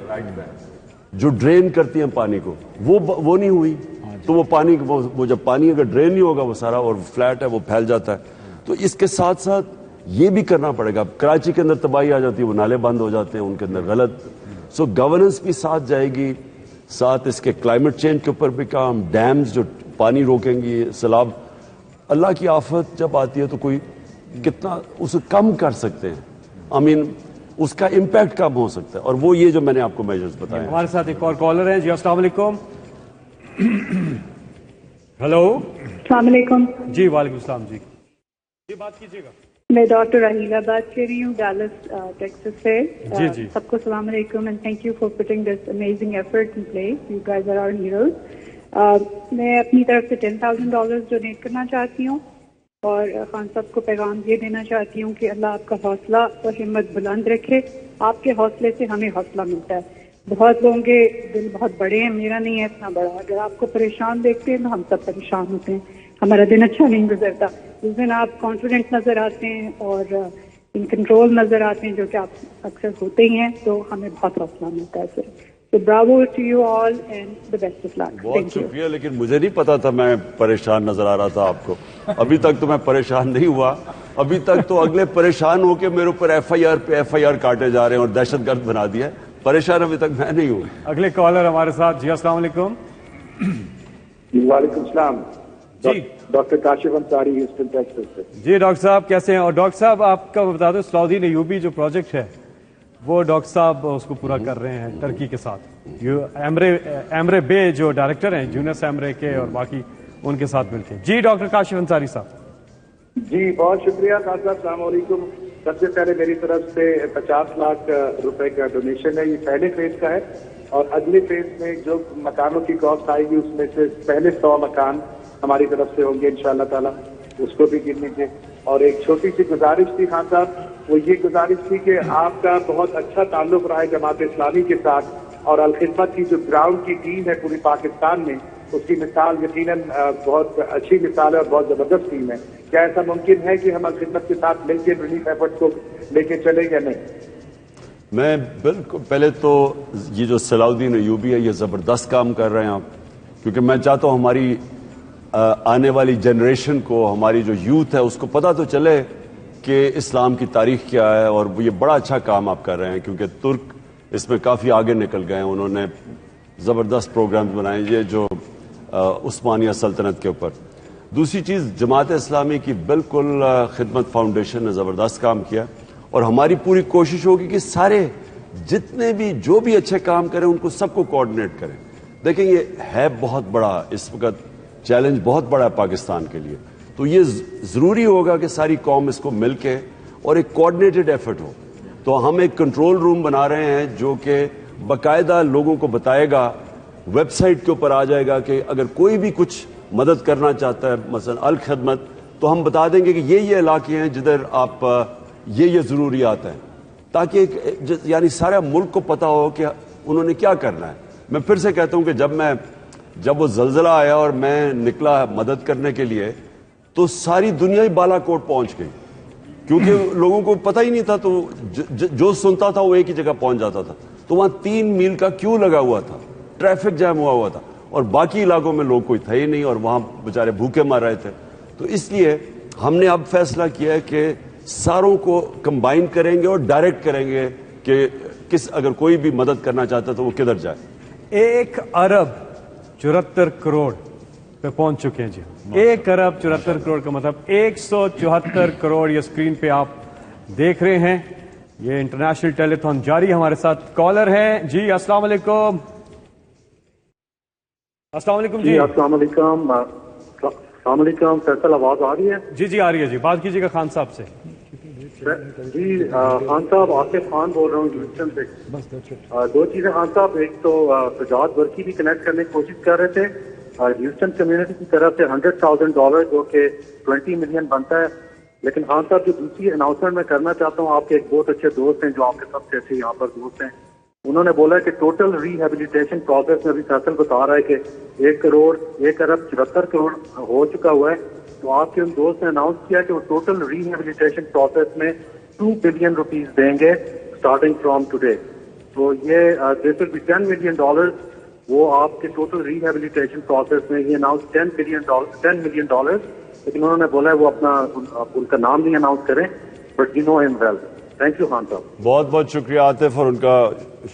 ہیں پانی کو, وہ نہیں ہوئی. تو وہ پانی وہ جب پانی اگر ڈرین نہیں ہوگا وہ سارا, اور فلیٹ ہے وہ پھیل جاتا ہے. تو اس کے ساتھ ساتھ یہ بھی کرنا پڑے گا. کراچی کے اندر تباہی آ جاتی ہے, وہ نالے بند ہو جاتے ہیں ان کے اندر غلط. سو گورننس بھی ساتھ جائے گی, ساتھ اس کے کلائمیٹ چینج کے اوپر بھی کام, ڈیمز جو پانی روکیں گی, سیلاب, اللہ کی آفت جب آتی ہے تو کوئی کتنا اسے کم کر سکتے ہیں, اس کا امپیکٹ کم ہو سکتا ہے, اور وہ یہ جو میں نے آپ کو میجرز بتائے. ہمارے ساتھ ایک اور کالر ہیں. جی السلام علیکم. ہلو السلام علیکم. جی وعلیکم السلام. جی بات کیجیے گا. میں ڈاکٹر راہیلہ بات کر رہی ہوں ڈیلس ٹیکسس سے. جی سب کو السلام علیکم and thank you for putting this amazing effort in place. You guys are our heroes. میں اپنی طرف سے $10,000 ڈونیٹ کرنا چاہتی ہوں, اور خان صاحب کو پیغام یہ دینا چاہتی ہوں کہ اللہ آپ کا حوصلہ اور ہمت بلند رکھے. آپ کے حوصلے سے ہمیں حوصلہ ملتا ہے. بہت لوگوں کے دل بہت بڑے ہیں, میرا نہیں ہے اتنا بڑا. اگر آپ کو پریشان دیکھتے ہیں تو ہم سب پریشان ہوتے ہیں, ہمارا دن اچھا نہیں گزرتا. جس دن آپ کانفیڈنٹ نظر آتے ہیں اور ان کنٹرول نظر آتے ہیں, جو کہ آپ اکثر ہوتے ہی ہیں, تو ہمیں بہت حوصلہ ملتا ہے. سر تو bravo to you all and the best of luck. بہت شکریہ, لیکن مجھے نہیں پتا تھا میں پریشان نظر آ رہا تھا آپ کو. ابھی تک تو میں پریشان نہیں ہوا. ابھی تک تو اگلے پریشان ہو کے میرے اوپر FIR کاٹے جا رہے ہیں اور دہشت گرد بنا دیا ہے. پریشان ابھی تک میں نہیں ہوں. اگلے کالر ہمارے ساتھ. جی السلام علیکم. وعلیکم السلام. جی doctor Kashif Ansari, Houston Texas سے. جی ڈاکٹر صاحب کیسے ہیں؟ اور ڈاکٹر صاحب آپ کا بتا دو, سعودی ایوبی جو پروجیکٹ ہے وہ ڈاکٹر صاحب اس کو پورا کر رہے ہیں ترکی کے ساتھ. ایمرے بے جو ڈائریکٹر ہیں جونس ایمرے کے, اور باقی ان کے ساتھ مل کے. جی ڈاکٹر کاشف انصاری صاحب. جی بہت شکریہ خان صاحب. السلام علیکم. سب سے پہلے میری طرف سے 50 لاکھ روپے کا ڈونیشن ہے. یہ پہلے فیز کا ہے, اور اگلے فیز میں جو مکانوں کی کاسٹ آئے گی اس میں سے پہلے 100 مکان ہماری طرف سے ہوں گے انشاءاللہ تعالیٰ. اس کو بھی گن لیجیے. اور ایک چھوٹی سی گزارش تھی خان صاحب, وہ یہ گزارش تھی کہ آپ کا بہت اچھا تعلق رہا ہے جماعت اسلامی کے ساتھ, اور الخدمت کی جو گراؤنڈ کی ٹیم ہے پوری پاکستان میں, اس کی مثال یقیناً بہت اچھی مثال ہے اور بہت زبردست ٹیم ہے. کیا ایسا ممکن ہے کہ ہم الخدمت کے ساتھ مل کے ریلیف ایفرٹ کو لے کے چلیں یا نہیں؟ میں بالکل, پہلے تو یہ جو صلاح ایوبی ہے یہ زبردست کام کر رہے ہیں آپ, کیونکہ میں چاہتا ہوں ہماری آنے والی جنریشن کو, ہماری جو یوتھ ہے اس کو پتہ تو چلے کہ اسلام کی تاریخ کیا ہے. اور یہ بڑا اچھا کام آپ کر رہے ہیں, کیونکہ ترک اس میں کافی آگے نکل گئے ہیں. انہوں نے زبردست پروگرامز بنائے یہ جو عثمانیہ سلطنت کے اوپر. دوسری چیز, جماعت اسلامی کی بالکل خدمت فاؤنڈیشن نے زبردست کام کیا, اور ہماری پوری کوشش ہوگی کہ سارے جتنے بھی جو بھی اچھے کام کریں ان کو سب کو کوآرڈینیٹ کریں. دیکھیں یہ ہے بہت بڑا, اس وقت چیلنج بہت بڑا ہے پاکستان کے لیے. تو یہ ضروری ہوگا کہ ساری قوم اس کو مل کے اور ایک کوآرڈینیٹڈ ایفرٹ ہو. تو ہم ایک کنٹرول روم بنا رہے ہیں جو کہ باقاعدہ لوگوں کو بتائے گا, ویب سائٹ کے اوپر آ جائے گا کہ اگر کوئی بھی کچھ مدد کرنا چاہتا ہے, مثلا الخدمت, تو ہم بتا دیں گے کہ یہ علاقے ہیں جدھر آپ یہ ضروریات ہیں, تاکہ یعنی سارا ملک کو پتا ہو کہ انہوں نے کیا کرنا ہے. میں پھر سے کہتا ہوں کہ جب وہ زلزلہ آیا اور میں نکلا مدد کرنے کے لیے, تو ساری دنیا ہی بالا کوٹ پہنچ گئی, کیونکہ لوگوں کو پتہ ہی نہیں تھا. تو جو سنتا تھا وہ ایک ہی جگہ پہنچ جاتا تھا. تو وہاں 3 میل کا کیو لگا ہوا تھا, ٹریفک جام ہوا تھا, اور باقی علاقوں میں لوگ کوئی تھے ہی نہیں, اور وہاں بیچارے بھوکے مر رہے تھے. تو اس لیے ہم نے اب فیصلہ کیا ہے کہ ساروں کو کمبائن کریں گے اور ڈائریکٹ کریں گے کہ اگر کوئی بھی مدد کرنا چاہتا ہے تو وہ کدھر جائے. 1 ارب 74 کروڑ پہ پہنچ چکے ہیں. جی 1 ارب 74 کروڑ کا مطلب 174 کروڑ. یہ اسکرین پہ آپ دیکھ رہے ہیں. یہ انٹرنیشنل ٹیلیتھون جاری. ہمارے ساتھ کالر ہیں. جی السلام علیکم. السلام علیکم. جی السلام علیکم. السلام علیکم. فیصل آواز آ رہی ہے؟ جی آ رہی ہے. جی بات کیجیے گا خان صاحب سے. جی خان صاحب آصف خان بول رہا ہوں ہیوسٹن سے. دو چیزیں خان صاحب, ایک تو سجاد ورکی بھی کنیکٹ کرنے کی کوشش کر رہے تھے ہیوسٹن کمیونٹی کی طرف سے $100,000 جو کہ 20 ملین بنتا ہے. لیکن خان صاحب جو دوسری اناؤنسمنٹ میں کرنا چاہتا ہوں, آپ کے ایک بہت اچھے دوست ہیں جو آپ کے سب سے اچھے یہاں پر دوست ہیں, انہوں نے بولا کہ ٹوٹل ریہیبلیٹیشن پروسیس میں بھی فیصل بتا رہا ہے کہ 1,74,74 ہو چکا ہوا ہے. تو آپ کے ان دوست نے اناؤنس کیا کہ وہ ٹوٹل ریہیبلیٹیشن پروسیس میں $2 بلین دیں گے اسٹارٹنگ فرام ٹوڈے. تو یہ دس ول بی $10 ملین. وہ آپ کے ٹوٹل ریہیبلیٹیشن پروسیس میں یہ اناؤنس $10 ملین. لیکن انہوں نے بولا ہے وہ اپنا ان کا نام نہیں اناؤنس کریں, بٹ یو نو ہم ویل. تھینک یو خان صاحب. بہت بہت شکریہ عاطف, اور ان کا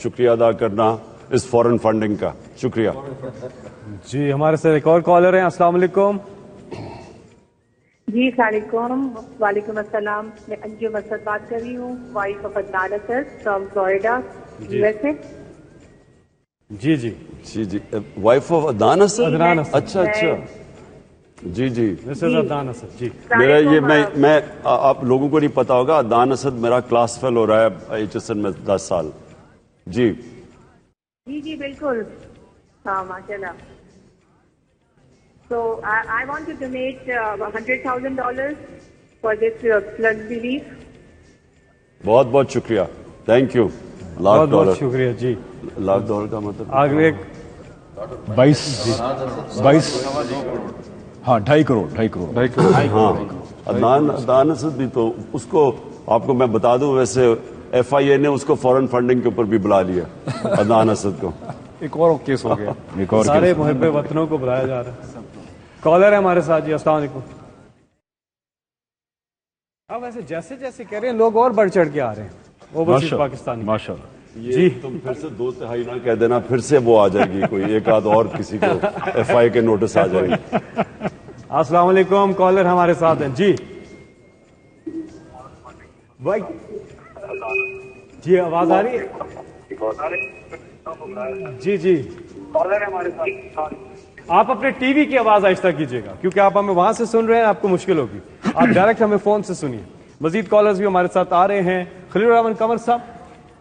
شکریہ ادا کرنا اس فورن فنڈنگ کا. شکریہ. جی ہمارے ساتھ ایک اور کالر ہیں. السلام علیکم. جی السلام علیکم. وعلیکم السلام. میں انجم اسد بات کر رہی ہوں, wife of Adnan Asad from Florida, USA. جی جی جی جی وائف آف عدنان اسد. اچھا اچھا جی جی عدنان اسد. جی میرا یہ میں آپ لوگوں کو نہیں پتا ہوگا, عدنان اسد میرا کلاس فیل ہو رہا ہے HSN میں 10 سال. جی جی جی بالکل. ہاں ماشاء اللہ. So I want to donate $100,000 for this flood relief. بہت بہت شکریہ. Thank you. بہت بہت شکریہ. جی $1,00,000 کا مطلب آگے 22 ہاں 2.5 کروڑ. ہاں عدنان اسد بھی, تو اس کو آپ کو میں بتا دوں, ویسے FIA نے اس کو فورن فنڈنگ کے اوپر بھی بلا لیا عدنان اسد کو. ایک اور کیس ہو گیا. سارے محب وطنوں کو بلایا جا رہا ہے. کالر ہے ہمارے ساتھ. جی السلام علیکم. اب ویسے جیسے جیسے کہہ رہے ہیں لوگ اور بڑھ چڑھ کے آ رہے ہیں اوورسیز پاکستانی. ماشاء اللہ. جی تم پھر سے 2/3 نہ کہہ دینا, پھر سے وہ آ جائے گی کوئی ایک آدھ اور کسی کو FIA کے نوٹس آ جائیں گے. السلام علیکم. کالر ہمارے ساتھ ہیں. جی بھائی جی آواز آ رہی ہے. جی جی آپ اپنے ٹی وی کی آواز آہستہ کیجیے گا, کیونکہ آپ ہمیں وہاں سے سن رہے ہیں, آپ کو مشکل ہوگی. آپ ڈائریکٹ ہمیں فون سے سنیے. مزید کالرز بھی ہمارے ساتھ آ رہے ہیں. خلیل الرحمن قمر صاحب,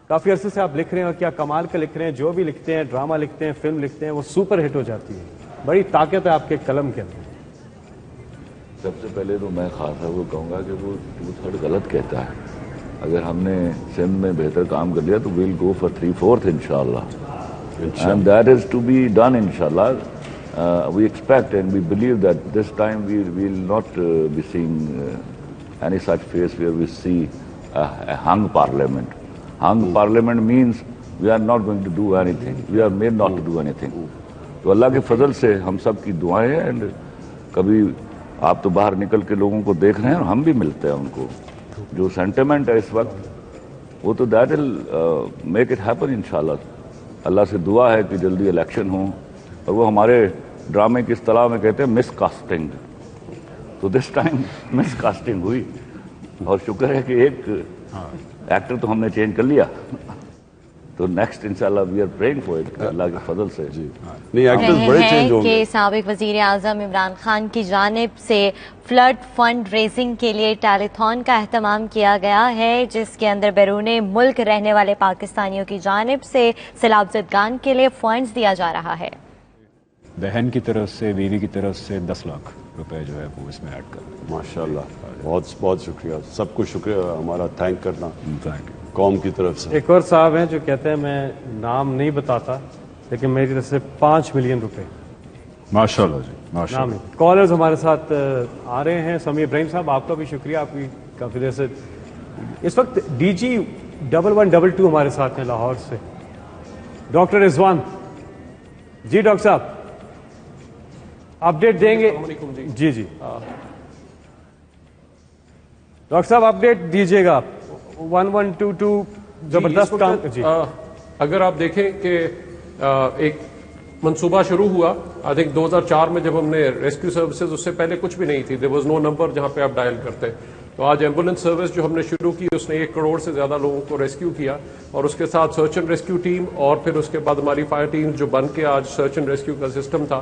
کافی عرصے سے آپ لکھ رہے ہیں, اور کیا کمال کا لکھ رہے ہیں. جو بھی لکھتے ہیں, ڈرامہ لکھتے ہیں, فلم لکھتے ہیں, وہ سپر ہٹ ہو جاتی ہے. بڑی طاقت ہے آپ کے قلم کے اندر. سب سے پہلے تو میں خاص طور پر کہوں گا کہ وہ 2/3 غلط کہتا ہے. اگر ہم نے سندھ میں بہتر کام کر لیا تو ویل گو فار 3/4 انشاءاللہ. And that is to be done انشاءاللہ. We expect and we believe that this time we will not be seeing any such phase where we see a hung parliament. Hung parliament means we are not going to do anything. We are made not to do anything. تو اللہ کے فضل سے ہم سب کی دعائیں ہیں. And کبھی آپ تو باہر نکل کے لوگوں کو دیکھ رہے ہیں, اور ہم بھی ملتے ہیں ان کو. جو سینٹیمنٹ ہے اس وقت وہ تو that will make it happen انشاءاللہ. اللہ سے دعا ہے کہ جلدی الیکشن ہوں, اور وہ ہمارے ڈرامے کی اصطلاح میں کہتے ہیں مس کاسٹنگ. تو دس ٹائم مس کاسٹنگ ہوئی, اور شکر ہے کہ ایک ایکٹر تو ہم نے چینج کر لیا. تو نیکسٹ انشاءاللہ we are praying for it, اللہ کے فضل سے. جی نہیں ایکٹرز بڑے چینج ہوں گے. کہ سابق وزیر اعظم عمران خان کی جانب سے فلڈ فنڈ ریزنگ کے لیے ٹیلیتھون کا اہتمام کیا گیا ہے, جس کے اندر بیرون ملک رہنے والے پاکستانیوں کی جانب سے سیلاب زدگان کے لیے فنڈز دیا جا رہا ہے. بہن کی طرف سے, بیوی کی طرف سے 10 لاکھ روپے جو ہے وہ اس میں ایڈ کر. ماشاء اللہ, بہت بہت شکریہ. سب کو شکریہ ہمارا تھینک کرنا قوم کی طرف سے. ایک اور صاحب ہیں جو کہتے ہیں میں نام نہیں بتاتا, لیکن میری طرف سے 5 ملین روپے. ماشاء اللہ جی ماشاء اللہ. کالرز ہمارے ساتھ آ رہے ہیں. سمیع ابراہیم صاحب آپ کا بھی شکریہ, آپ کی کافی دیر سے. اس وقت DG 1122 ہمارے ساتھ ہیں لاہور سے, ڈاکٹر رضوان. جی ڈاکٹر صاحب اپڈیٹ دیں گے. جی جی ڈاکٹر صاحب اپڈیٹ دیجیے گا. 1122 زبردست کام. جی اگر آپ دیکھیں کہ ایک منصوبہ شروع ہوا آئی تھنک 2004 میں, جب ہم نے ریسکیو سروسز, اس سے پہلے کچھ بھی نہیں تھی. دیر واز نو نمبر جہاں پہ آپ ڈائل کرتے. تو آج ایمبولینس سروس جو ہم نے شروع کی, اس نے 1 کروڑ سے زیادہ لوگوں کو ریسکیو کیا, اور اس کے ساتھ سرچ اینڈ ریسکیو ٹیم, اور پھر اس کے بعد ہماری فائر ٹیم جو بن کے آج سرچ اینڈ ریسکیو کا سسٹم تھا.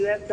US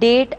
1.5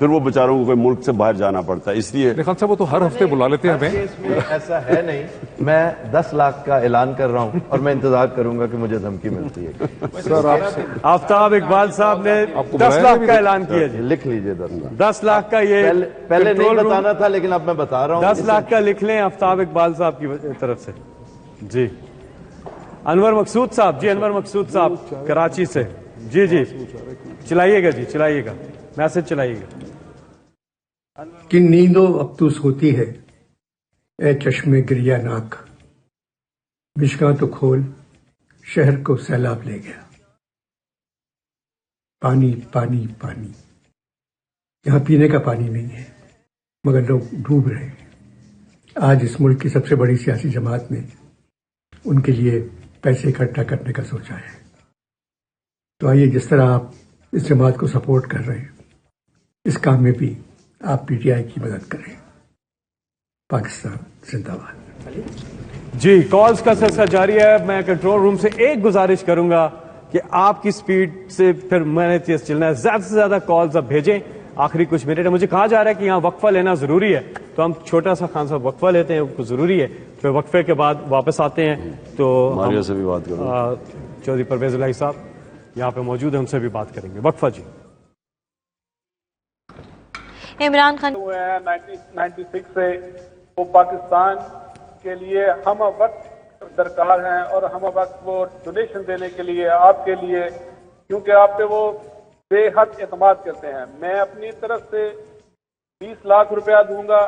پھر وہ بیچاروں کو کوئی ملک سے باہر جانا پڑتا ہے. اس لیے خان صاحب وہ تو ہر ہفتے بلا لیتے ہیں ہمیں. کیس میں ایسا ہے نہیں. میں 10 لاکھ کا اعلان کر رہا ہوں اور میں انتظار کروں گا کہ مجھے دھمکی ملتی ہے. آفتاب اقبال صاحب نے 10 لاکھ کا اعلان کیا جی. لکھ لیجئے 10 لاکھ کا. یہ پہلے نہیں بتانا تھا لیکن اب میں بتا رہا ہوں. 10 لاکھ کا لکھ لیں آفتاب اقبال صاحب کی طرف سے. جی انور مقصود صاحب. جی انور مقصود صاحب کراچی سے. جی جی چلائیے گا. جی چلائیے گا میسج چلائیے گا. کہ نیندوں افسوس ہوتی ہے اے چشمے گریہ ناک، مشکاں تو کھول شہر کو سیلاب لے گیا. پانی پانی پانی، یہاں پینے کا پانی نہیں ہے مگر لوگ ڈوب رہے ہیں. آج اس ملک کی سب سے بڑی سیاسی جماعت نے ان کے لیے پیسے اکٹھا کرنے کا سوچا ہے. تو آئیے جس طرح آپ اس جماعت کو سپورٹ کر رہے ہیں اس کام میں بھی آپ پی ٹی آئی کی مدد کریں. پاکستان زندہ باد. جی کالز کا سلسلہ جاری ہے. میں کنٹرول روم سے ایک گزارش کروں گا کہ آپ کی سپیڈ سے پھر میں نے تیز چلنا ہے. زیادہ سے زیادہ کالز اب بھیجیں. آخری کچھ منٹ ہے. مجھے کہا جا رہا ہے کہ یہاں وقفہ لینا ضروری ہے تو ہم چھوٹا سا خان صاحب وقفہ لیتے ہیں. وہ ضروری ہے. پھر وقفے کے بعد واپس آتے ہیں تو سے بھی بات کروں. چودھری پرویز الہی صاحب یہاں پہ موجود ہیں، ان سے بھی بات کریں گے. وقفہ جی. عمران خان 1996 سے وہ پاکستان کے لیے ہم وقت درکار ہیں اور ہم وقت وہ ڈونیشن دینے کے لیے آپ کے لیے، کیونکہ آپ پہ وہ بے حد اعتماد کرتے ہیں. میں اپنی طرف سے 20 لاکھ روپیہ دوں گا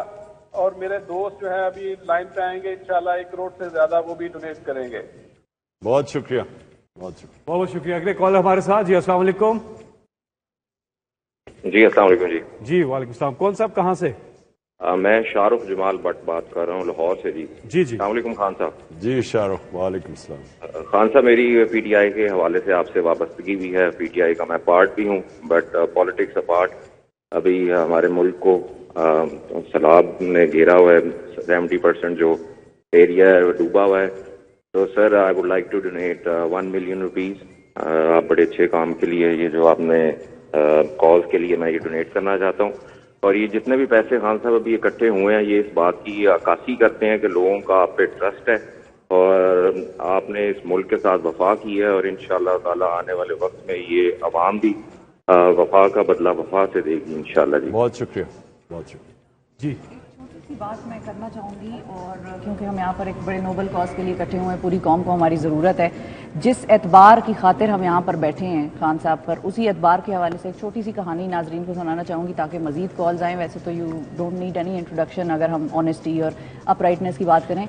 اور میرے دوست جو ہیں ابھی لائن پہ آئیں گے انشاءاللہ 1 کروڑ سے زیادہ وہ بھی ڈونیٹ کریں گے. بہت شکریہ. بہت شکریہ. بہت شکریہ. اگلے کال ہمارے ساتھ. جی السلام علیکم. جی السلام علیکم. جی وعلیکم السلام. کون صاحب کہاں سے؟ میں شاہ رخ جمال بٹ بات کر رہا ہوں لاہور سے. جی جی السلام علیکم خان صاحب. جی شاہ رخ وعلیکم السلام. خان صاحب میری پی ٹی آئی کے حوالے سے آپ سے وابستگی بھی ہے. پی ٹی آئی کا میں پارٹ بھی ہوں بٹ پالیٹکس اپارٹ ابھی ہمارے ملک کو سیلاب نے گھیرا ہوا ہے. 70% جو ایریا ہے وہ ڈوبا ہوا ہے. تو sir I would like to donate 1 million rupees. آپ بڑے اچھے کام کے لیے یہ جو آپ نے کاز کے لیے میں یہ ڈونیٹ کرنا چاہتا ہوں. اور یہ جتنے بھی پیسے خان صاحب ابھی اکٹھے ہوئے ہیں یہ اس بات کی عکاسی کرتے ہیں کہ لوگوں کا آپ پہ ٹرسٹ ہے اور آپ نے اس ملک کے ساتھ وفا کی ہے اور انشاءاللہ تعالی آنے والے وقت میں یہ عوام بھی وفا کا بدلہ وفا سے دے گی انشاءاللہ. جی بہت شکریہ. بہت شکریہ. جی چھوٹی سی بات میں کرنا چاہوں گی اور کیونکہ ہم یہاں پر ایک بڑے نوبل کاز کے لیے اکٹھے ہوئے ہیں، پوری قوم کو ہماری ضرورت ہے. جس اعتبار کی خاطر ہم یہاں پر بیٹھے ہیں خان صاحب پر، اسی اعتبار کے حوالے سے ایک چھوٹی سی کہانی ناظرین کو سنانا چاہوں گی تاکہ مزید کالز آئیں. ویسے تو you don't need any introduction اگر ہم آنیسٹی اور اپرائٹنس کی بات کریں.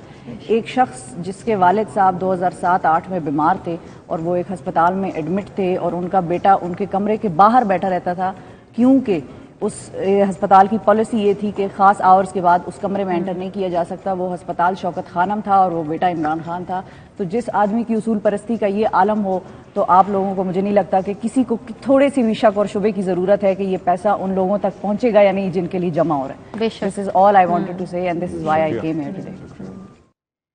ایک شخص جس کے والد صاحب 2007-8 میں بیمار تھے اور وہ ایک ہسپتال میں ایڈمٹ تھے اور ان کا بیٹا ان کے کمرے کے باہر بیٹھا رہتا تھا کیونکہ اس ہسپتال کی پالیسی یہ تھی کہ خاص آورز کے بعد اس کمرے میں انٹر نہیں کیا جا سکتا. وہ ہسپتال شوکت خانم تھا اور وہ بیٹا عمران خان تھا. تو جس آدمی کی اصول پرستی کا یہ عالم ہو تو آپ لوگوں کو مجھے نہیں لگتا کہ کسی کو تھوڑے سی بھی شک اور شبے کی ضرورت ہے کہ یہ پیسہ ان لوگوں تک پہنچے گا یا نہیں جن کے لیے جمع ہو رہا ہے. This is all I wanted to say and this is why I came here today.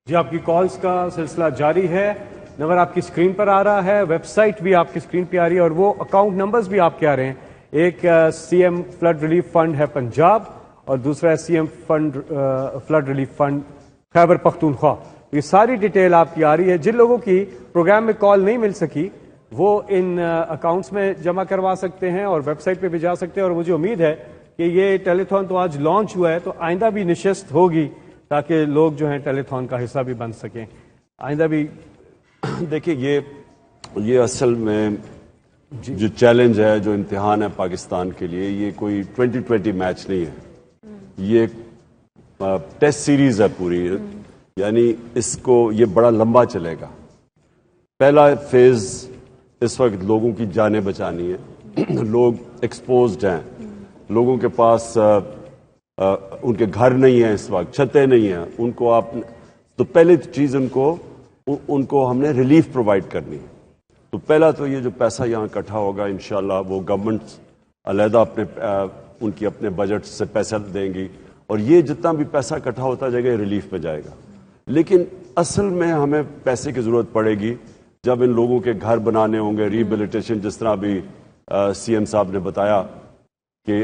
جی آپ کی کالز کا سلسلہ جاری ہے. نمبر آپ کی اسکرین پر آ رہا ہے، ویب سائٹ بھی آپ کی اسکرین پہ آ رہی ہے اور وہ اکاؤنٹ نمبرز بھی آپ کے آ رہے ہیں. ایک C M flood relief fund ہے پنجاب اور دوسرا ہے C M flood relief fund Khyber Pakhtunkhwa. یہ ساری ڈیٹیل آپ کی آ رہی ہے. جن لوگوں کی پروگرام میں کال نہیں مل سکی وہ ان اکاؤنٹس میں جمع کروا سکتے ہیں اور ویب سائٹ پہ بھی جا سکتے ہیں. اور مجھے امید ہے کہ یہ ٹیلیتھون تو آج لانچ ہوا ہے تو آئندہ بھی نشست ہوگی تاکہ لوگ جو ہیں ٹیلیتھون کا حصہ بھی بن سکیں. آئندہ بھی دیکھیے یہ اصل میں جو چیلنج ہے، جو امتحان ہے پاکستان کے لیے، یہ کوئی 2020 میچ نہیں ہے. یہ ایک ٹیسٹ سیریز ہے پوری. یعنی اس کو یہ بڑا لمبا چلے گا. پہلا فیز اس وقت لوگوں کی جانیں بچانی ہے. لوگ ایکسپوزڈ ہیں، لوگوں کے پاس ان کے گھر نہیں ہیں، اس وقت چھتیں نہیں ہیں. ان کو آپ تو پہلی چیز ان کو ہم نے ریلیف پرووائڈ کرنی. تو پہلا تو یہ جو پیسہ یہاں اکٹھا ہوگا انشاءاللہ وہ گورنمنٹ علیحدہ ان کی اپنے بجٹ سے پیسہ دیں گی اور یہ جتنا بھی پیسہ اکٹھا ہوتا جائے گا یہ ریلیف پہ جائے گا. لیکن اصل میں ہمیں پیسے کی ضرورت پڑے گی جب ان لوگوں کے گھر بنانے ہوں گے، ریہیبلیٹیشن، جس طرح ابھی سی ایم صاحب نے بتایا کہ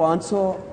500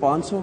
500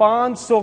500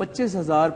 25,000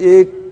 1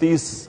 30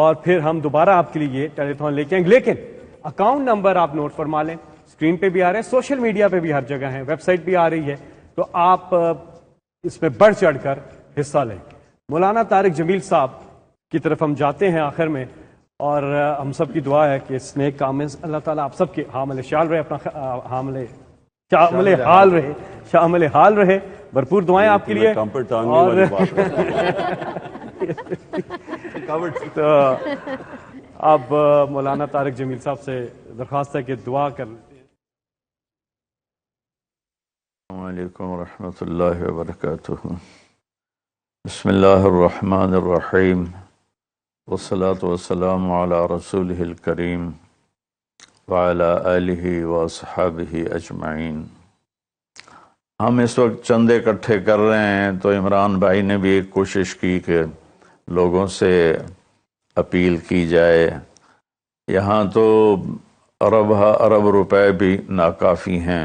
اور پھر ہم دوبارہ آپ کے لیے یہ ٹیلیتھون لے کے آئیں گے. لیکن اکاؤنٹ نمبر آپ نوٹ فرما لیں, اسکرین پہ بھی آ رہے ہیں, سوشل میڈیا پہ بھی ہر جگہ ہیں, ویب سائٹ بھی آ رہی ہے, تو آپ اس میں بڑھ چڑھ کر حصہ لیں. مولانا طارق جمیل صاحب کی طرف ہم جاتے ہیں آخر میں, اور ہم سب کی دعا ہے کہ اس نیک کام میں اللہ تعالیٰ آپ سب کے حامل شال رہے, اپنا شامل حال رہے. بھرپور دعائیں آپ کے لیے. تو اب مولانا طارق جمیل صاحب سے درخواست ہے کہ دعا کر لیتے ہیں. السلام علیکم ورحمۃ اللہ وبرکاتہ. بسم اللہ الرحمن الرحیم والصلاة والسلام علی رسولہ الکریم وعلی آلہ واصحابہ اجمعین. ہم اس وقت چندے اکٹھے کر رہے ہیں, تو عمران بھائی نے بھی ایک کوشش کی کہ لوگوں سے اپیل کی جائے. یہاں تو ارب روپے بھی ناکافی ہیں,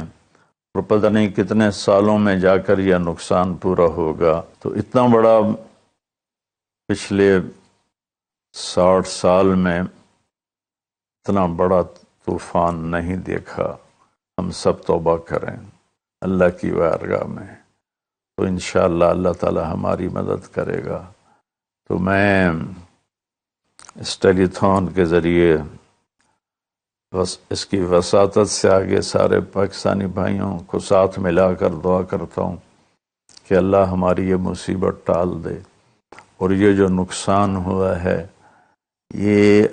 اور پتہ نہیں کتنے سالوں میں جا کر یہ نقصان پورا ہوگا. تو اتنا بڑا پچھلے 60 سال میں اتنا بڑا طوفان نہیں دیکھا. ہم سب توبہ کریں اللہ کی بارگاہ میں, تو انشاءاللہ اللہ تعالی ہماری مدد کرے گا. تو میں اس ٹیلی تھون کے ذریعے اس کی وساطت سے آگے سارے پاکستانی بھائیوں کو ساتھ ملا کر دعا کرتا ہوں کہ اللہ ہماری یہ مصیبت ٹال دے, اور یہ جو نقصان ہوا ہے یہ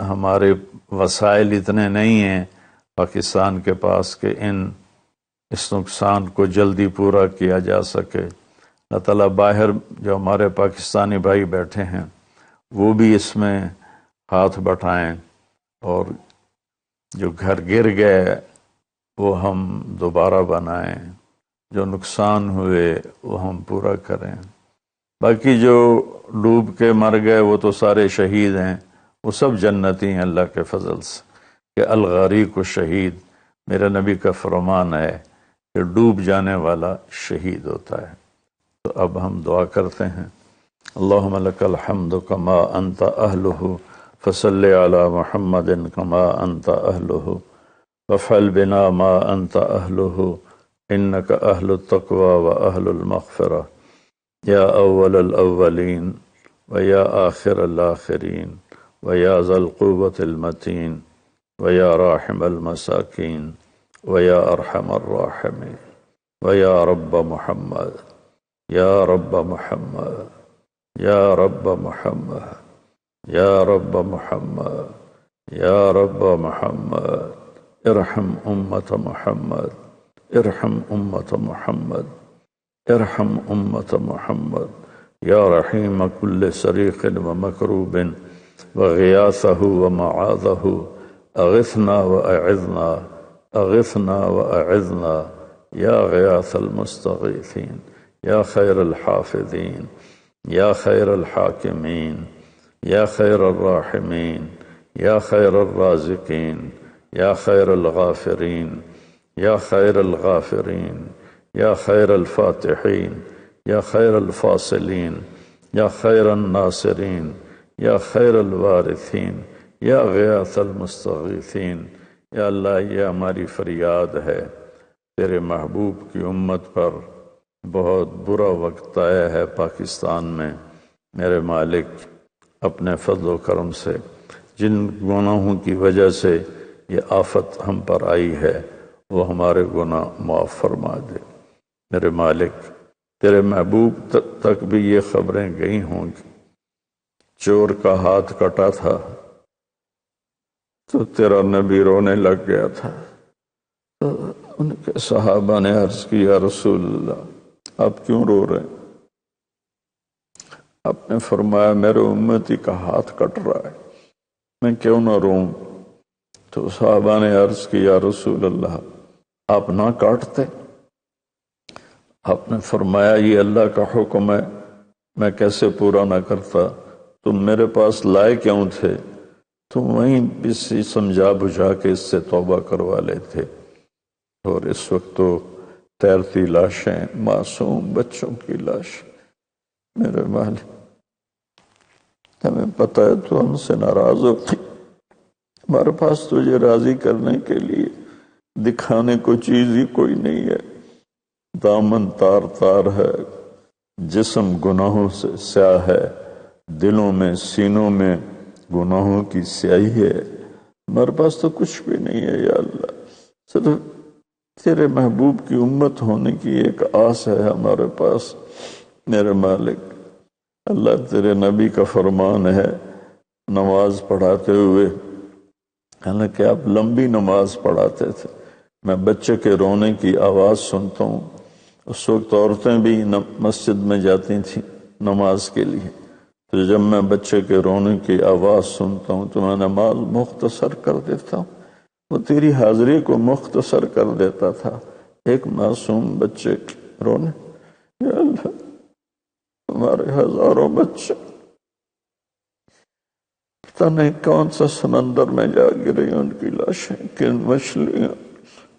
ہمارے وسائل اتنے نہیں ہیں پاکستان کے پاس کہ اس نقصان کو جلدی پورا کیا جا سکے. اللہ تعالیٰ باہر جو ہمارے پاکستانی بھائی بیٹھے ہیں وہ بھی اس میں ہاتھ بٹھائیں, اور جو گھر گر گئے وہ ہم دوبارہ بنائیں, جو نقصان ہوئے وہ ہم پورا کریں. باقی جو ڈوب کے مر گئے وہ تو سارے شہید ہیں, وہ سب جنتی ہیں اللہ کے فضل سے, کہ الغریق الشہید, میرے نبی کا فرمان ہے کہ ڈوب جانے والا شہید ہوتا ہے. تو اب ہم دعا کرتے ہیں. اللہم لک الحمد کما انت اہلہ فصل علی محمد کما انت اہلہ وفعل بنا ما انت اہلہ انک اہل التقوی و اہل المغفرہ یا اول الاولین و یا آخر الاخرین و یا ذا القوة المتین و یا راحم المساکین و یا ارحم الراحمین و یا رب محمد یا رب محمد یا رب محمد یا رب محمد یا رب محمد ارحم امت محمد ارحم امت محمد ارحم امت محمد یا رحیم کل صریخ و مکروب و غیاثہ و معاذہ اغثنا و اعذنا اغثنا و اعذنا یا غیاث المستغیثین یا خیر الحافظین یا خیر الحاکمین یا خیر الراحمین یا خیر الرازقین یا خیر الغافرین یا خیر الغافرین یا خیر الفاتحین یا خیر الفاصلین یا خیر الناصرین یا خیر الوارثین یا غیاث المستغیثین. یا اللہ یہ ہماری فریاد ہے, تیرے محبوب کی امت پر بہت برا وقت آیا ہے پاکستان میں. میرے مالک اپنے فضل و کرم سے جن گناہوں کی وجہ سے یہ آفت ہم پر آئی ہے وہ ہمارے گناہ معاف فرما دے. میرے مالک تیرے محبوب تک بھی یہ خبریں گئی ہوں گی, چور کا ہاتھ کٹا تھا تو تیرا نبی رونے لگ گیا تھا. تو ان کے صحابہ نے عرض کی یا رسول اللہ آپ کیوں رو رہے ہیں؟ آپ نے فرمایا میرے امتی کا ہاتھ کٹ رہا ہے, میں کیوں نہ روؤں؟ تو صحابہ نے عرض کی یا رسول اللہ آپ نہ کاٹتے. آپ نے فرمایا یہ اللہ کا حکم ہے, میں کیسے پورا نہ کرتا؟ تم میرے پاس لائے کیوں تھے؟ تم وہیں کسی سمجھا بجھا کے اس سے توبہ کروا لیتے. اور اس وقت تو تیرتی لاشیں, معصوم بچوں کی لاش. میرے مالک ہمیں پتہ ہے تو ہم سے ناراض ہوتی، ہمارے پاس تجھے راضی کرنے کے لیے دکھانے کو چیز ہی کوئی نہیں ہے. دامن تار تار ہے، جسم گناہوں سے سیاہ ہے، دلوں میں سینوں میں گناہوں کی سیاہی ہے. ہمارے پاس تو کچھ بھی نہیں ہے یا اللہ، صرف تیرے محبوب کی امت ہونے کی ایک آس ہے ہمارے پاس. میرے مالک اللہ، تیرے نبی کا فرمان ہے نماز پڑھاتے ہوئے، حالانکہ آپ لمبی نماز پڑھاتے تھے، میں بچے کے رونے کی آواز سنتا ہوں. اس وقت عورتیں بھی مسجد میں جاتی تھیں نماز کے لیے، تو جب میں بچے کے رونے کی آواز سنتا ہوں تو میں نماز مختصر کر دیتا ہوں. وہ تیری حاضری کو مختصر کر دیتا تھا ایک معصوم بچے کے رونے. یا اللہ، ہمارے ہزاروں بچے پتہ نہیں کون سا سمندر میں جا گرے، ان کی لاشیں، کن مچھلیاں،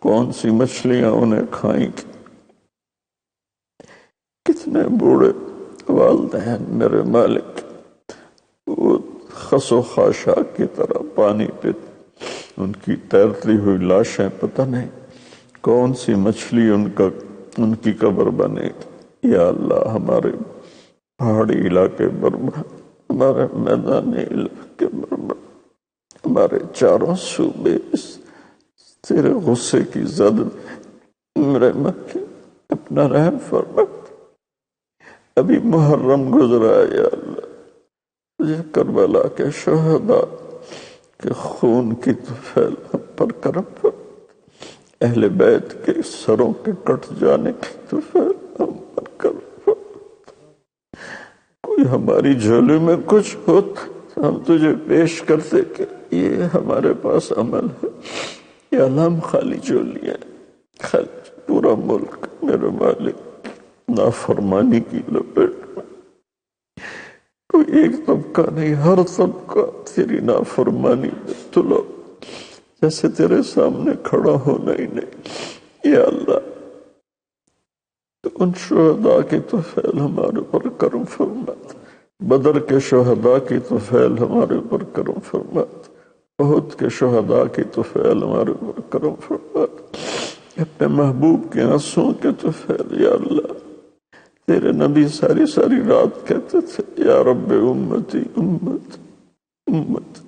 کون سی مچھلیاں انہیں کھائیں گی. کتنے بوڑھے والدین میرے مالک، وہ خس و خاشاک کی طرح پانی پہ ان کی تیرتی ہوئی لاشیں، پتہ نہیں کون سی مچھلی ان کی قبر بنے گی. یا اللہ، ہمارے پہاڑی علاقے برما، ہمارے میدانی علاقے برما، ہمارے چاروں صوبے تیرے غصے کی زد میرے مکے اپنا رحم فرما. ابھی محرم گزرا ہے یا اللہ، تجھے کربلا کے شہداء کے خون کی طفیل ہم پر کرم فرما. اہل بیت کے سروں کے کٹ جانے کی طفیل ہم پر کرم فرما. کوئی ہماری جھولی میں کچھ ہو تو ہم تجھے پیش کرتے کہ یہ ہمارے پاس عمل ہے. یا اللہ، ہم خالی جھولی ہیں، خالی پورا ملک میرے مالک نافرمانی کی لپیٹ میں. کوئی ایک طبقہ نہیں، ہر طبقہ تیری نافرمانی میں تلو، جیسے تیرے سامنے کھڑا ہونا ہی نہیں. یا اللہ، تو ان شہداء کی طفیل ہمارے پر کرم فرمات، بدر کے شہداء کی طفیل ہمارے پر کرم فرمات، احد کے شہداء کی طفیل ہمارے پر کرم فرمات، اپنے محبوب کے آنسوں کے طفیل. یا اللہ، تیرے نبی ساری ساری رات کہتے تھے یا رب امتی امت امت.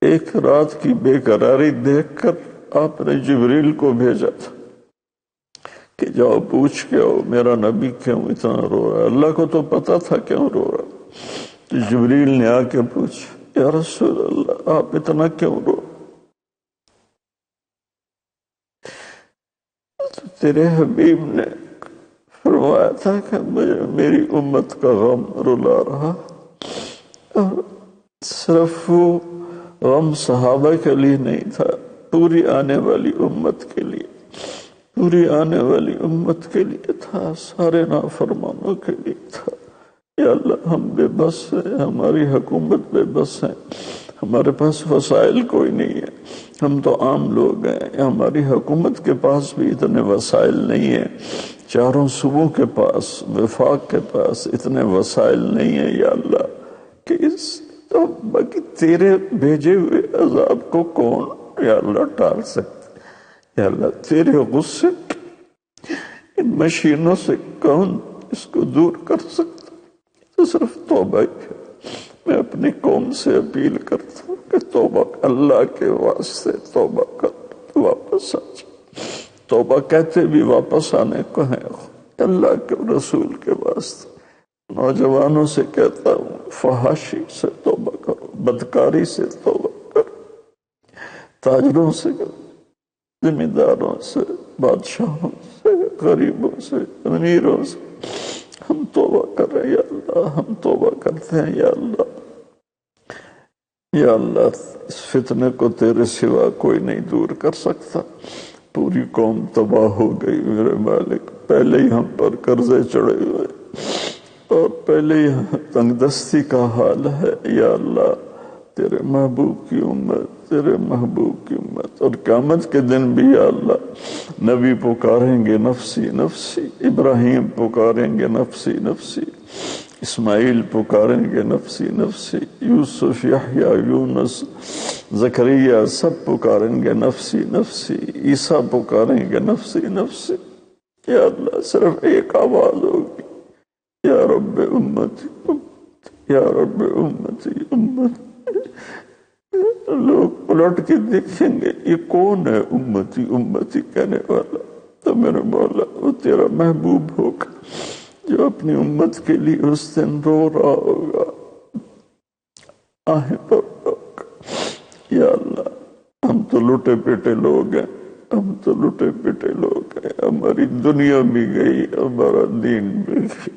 ایک رات کی بے قراری دیکھ کر آپ نے جبریل کو بھیجا تھا کہ جاؤ پوچھ کے آؤ میرا نبی کیوں اتنا رو رہا ہے. اللہ کو تو پتا تھا کیوں رو رہا. تو جبریل نے آ کے پوچھا یا رسول اللہ، آپ اتنا کیوں رو؟ تو تیرے حبیب نے فرمایا تھا کہ مجھے میری امت کا غم رلا رہا، اور صرف وہ غم صحابہ کے لیے نہیں تھا، پوری آنے والی امت کے لیے، پوری آنے والی امت کے لیے تھا، سارے نافرمانوں کے لیے تھا. یا اللہ، ہم بے بس ہیں، ہماری حکومت بے بس ہے، ہمارے پاس وسائل کوئی نہیں ہے، ہم تو عام لوگ ہیں. ہماری حکومت کے پاس بھی اتنے وسائل نہیں ہیں، چاروں صوبوں کے پاس، وفاق کے پاس اتنے وسائل نہیں ہیں. یا اللہ، کہ اس باقی تیرے بھیجے ہوئے عذاب کو کون یا اللہ ٹال سکتے؟ یا اللہ، تیرے غصے ان مشینوں سے کون اس کو دور کر سکتا؟ تو صرف توبہ ہی ہے. میں اپنی قوم سے اپیل کرتا ہوں کہ توبہ اللہ کے واسطے توبہ کر، واپس آ جا. توبہ کہتے بھی واپس آنے کو ہے، اللہ کے رسول کے واسطے. نوجوانوں سے کہتا ہوں فحاشی سے توبہ کرو، بدکاری سے توبہ کرو، تاجروں سے، ذمہ داروں سے، بادشاہوں سے، غریبوں سے، امیروں سے ہم توبہ کر رہے ہیں. یا اللہ، ہم توبہ کرتے ہیں. یا اللہ، یا اللہ، اس فتنے کو تیرے سوا کوئی نہیں دور کر سکتا. پوری قوم تباہ ہو گئی میرے مالک، پہلے ہی ہم پر قرضے چڑھے ہوئے اور پہلے ہی تنگ دستی کا حال ہے. یا اللہ، تیرے محبوب کی امت، تیرے محبوب کی امت، اور قیامت کے دن بھی یا اللہ نبی پکاریں گے نفسی نفسی، ابراہیم پکاریں گے نفسی نفسی، اسماعیل پکاریں گے نفسی نفسی، یوسف، یحییٰ، یونس، زکریا سب پکاریں گے نفسی نفسی، عیسیٰ پکاریں گے نفسی نفسی. یا اللہ صرف ایک آواز ہوگی، یا رب امتی امتی، یا رب امتی امتی. لوگ پلٹ کے دیکھیں گے یہ کون ہے امتی امتی کہنے والا؟ تو میرے مولا وہ تیرا محبوب ہوگا جو اپنی امت کے لیے اس دن رو رہا ہوگا، آہیں پر ہوگا. یا اللہ ہم تو لٹے پیٹے لوگ ہیں، ہم تو لٹے پیٹے لوگ ہیں، ہماری دنیا بھی گئی، ہمارا دین بھی گیا،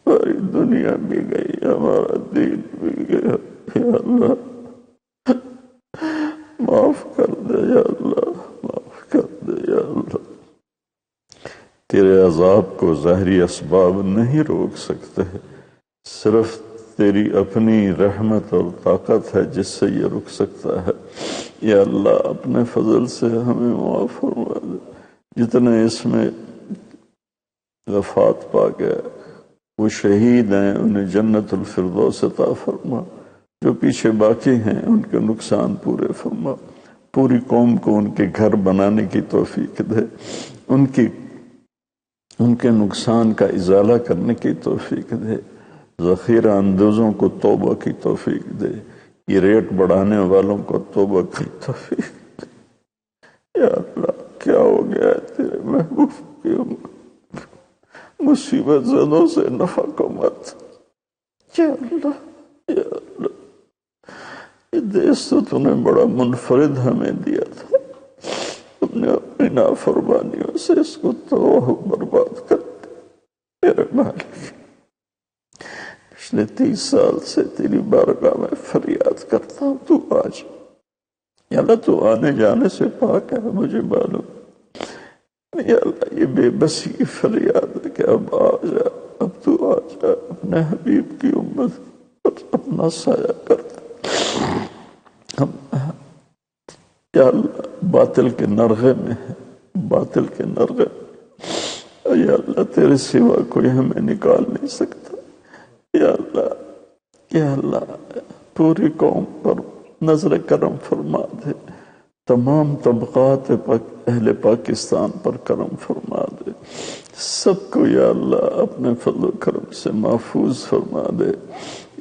ہماری دنیا بھی گئی، ہمارا دین بھی گیا. یا اللہ معاف کر دے، یا اللہ معاف کر دے. یا اللہ تیرے عذاب کو ظاہری اسباب نہیں روک سکتے، صرف تیری اپنی رحمت اور طاقت ہے جس سے یہ رک سکتا ہے. یا اللہ اپنے فضل سے ہمیں معاف فرما دے. جتنے اس میں وفات پا گئے وہ شہید ہیں، انہیں جنت الفردوس عطا فرما. جو پیچھے باقی ہیں ان کے نقصان پورے فرما. پوری قوم کو ان کے گھر بنانے کی توفیق دے، ان کے نقصان کا ازالہ کرنے کی توفیق دے. ذخیرہ اندوزوں کو توبہ کی توفیق دے، یہ ریٹ بڑھانے والوں کو توبہ کی توفیق دے. یا اللہ کیا ہو گیا ہے تیرے محبوب کی امت؟ مصیبت زدوں سے نفع کو مت. یا اللہ یا اللہ یہ دیس تو نے بڑا منفرد ہمیں دیا تھا، تم نے اپنی نافرمانیوں سے اس کو تباہ و برباد کر دیا. میرے مالک پچھلے 30 سال سے تیری بارگاہ میں فریاد کرتا ہوں، تو آج یا اللہ تو آنے جانے سے پاک ہے، مجھے معلوم. یا اللہ یہ بے بسی کی فریاد ہے کہ اب آ جا، اب تو آ جا، اپنے حبیب کی امت پر اپنا سایہ کر دے. ہم یا اللہ باطل کے نرغے میں ہے، باطل کے نرغے میں. یا اللہ تیرے سوا کوئی ہمیں نکال نہیں سکتا. یا اللہ پوری قوم پر نظر کرم فرما دے، تمام طبقات اہل پاکستان پر کرم فرما دے. سب کو یا اللہ اپنے فضل و کرم سے محفوظ فرما دے.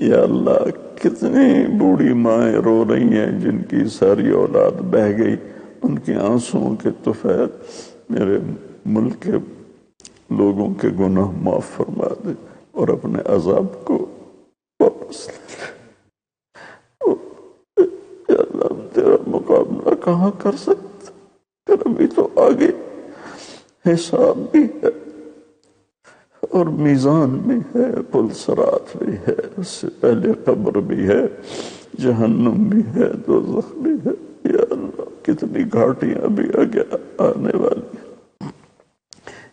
یا اللہ کتنی بوڑھی مائیں رو رہی ہیں جن کی ساری اولاد بہہ گئی، ان کی آنسوؤں کے طفیل میرے ملک کے لوگوں کے گناہ معاف فرما دے اور اپنے عذاب کو واپس لے لے. یا اللہ ہم تیرا مقابلہ کہاں کر سکتے، پھر ابھی تو آگے حساب بھی ہے اور میزان بھی ہے، پل صراط بھی ہے، اس سے پہلے قبر بھی ہے، جہنم بھی ہے، دوزخ بھی ہے. یا اللہ کتنی گھاٹیاں بھی آنے والی ہیں.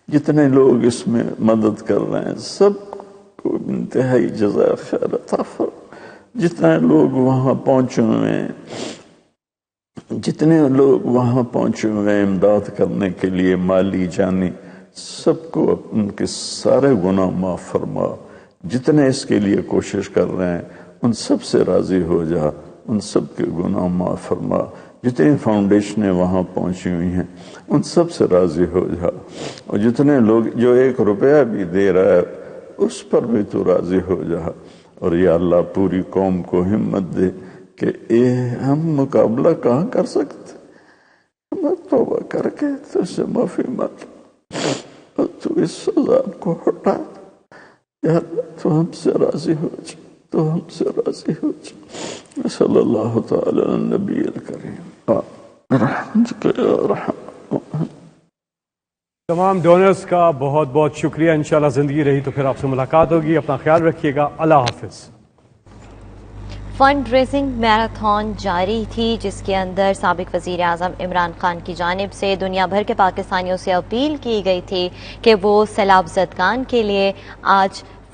جتنے لوگ اس میں مدد کر رہے ہیں سب کو انتہائی جزائے خیر عطا فرما. جتنے لوگ وہاں پہنچے ہوئے ہیں، جتنے لوگ وہاں پہنچے ہوئے ہیں امداد کرنے کے لیے مالی جانی، سب کو ان کے سارے گناہ معاف فرما. جتنے اس کے لیے کوشش کر رہے ہیں ان سب سے راضی ہو جا، ان سب کے گناہ معاف فرما. جتنی فاؤنڈیشنیں وہاں پہنچی ہوئی ہیں ان سب سے راضی ہو جا، اور جتنے لوگ جو 1 روپیہ بھی دے رہا ہے اس پر بھی تو راضی ہو جا. اور یا اللہ پوری قوم کو ہمت دے کہ ہم مقابلہ کہاں کر سکتے، ہم توبہ کر کے تو سے معافی مانگ اور تو اس عذاب کو ہٹا. یا اللہ تو ہم سے راضی ہو جا، تو ہم سے راضی ہو جا. صلی اللہ تعالی علی النبی الکریم رحمتک یا رحم. تمام ڈونرز کا بہت بہت شکریہ. انشاءاللہ زندگی رہی تو پھر آپ سے ملاقات ہوگی. اپنا خیال رکھیے گا. اللہ حافظ. فنڈ ریزنگ میراتھن جاری تھی جس کے اندر سابق وزیر اعظم عمران خان کی جانب سے دنیا بھر کے پاکستانیوں سے اپیل کی گئی تھی کہ وہ سیلاب زدگان کے لیے آج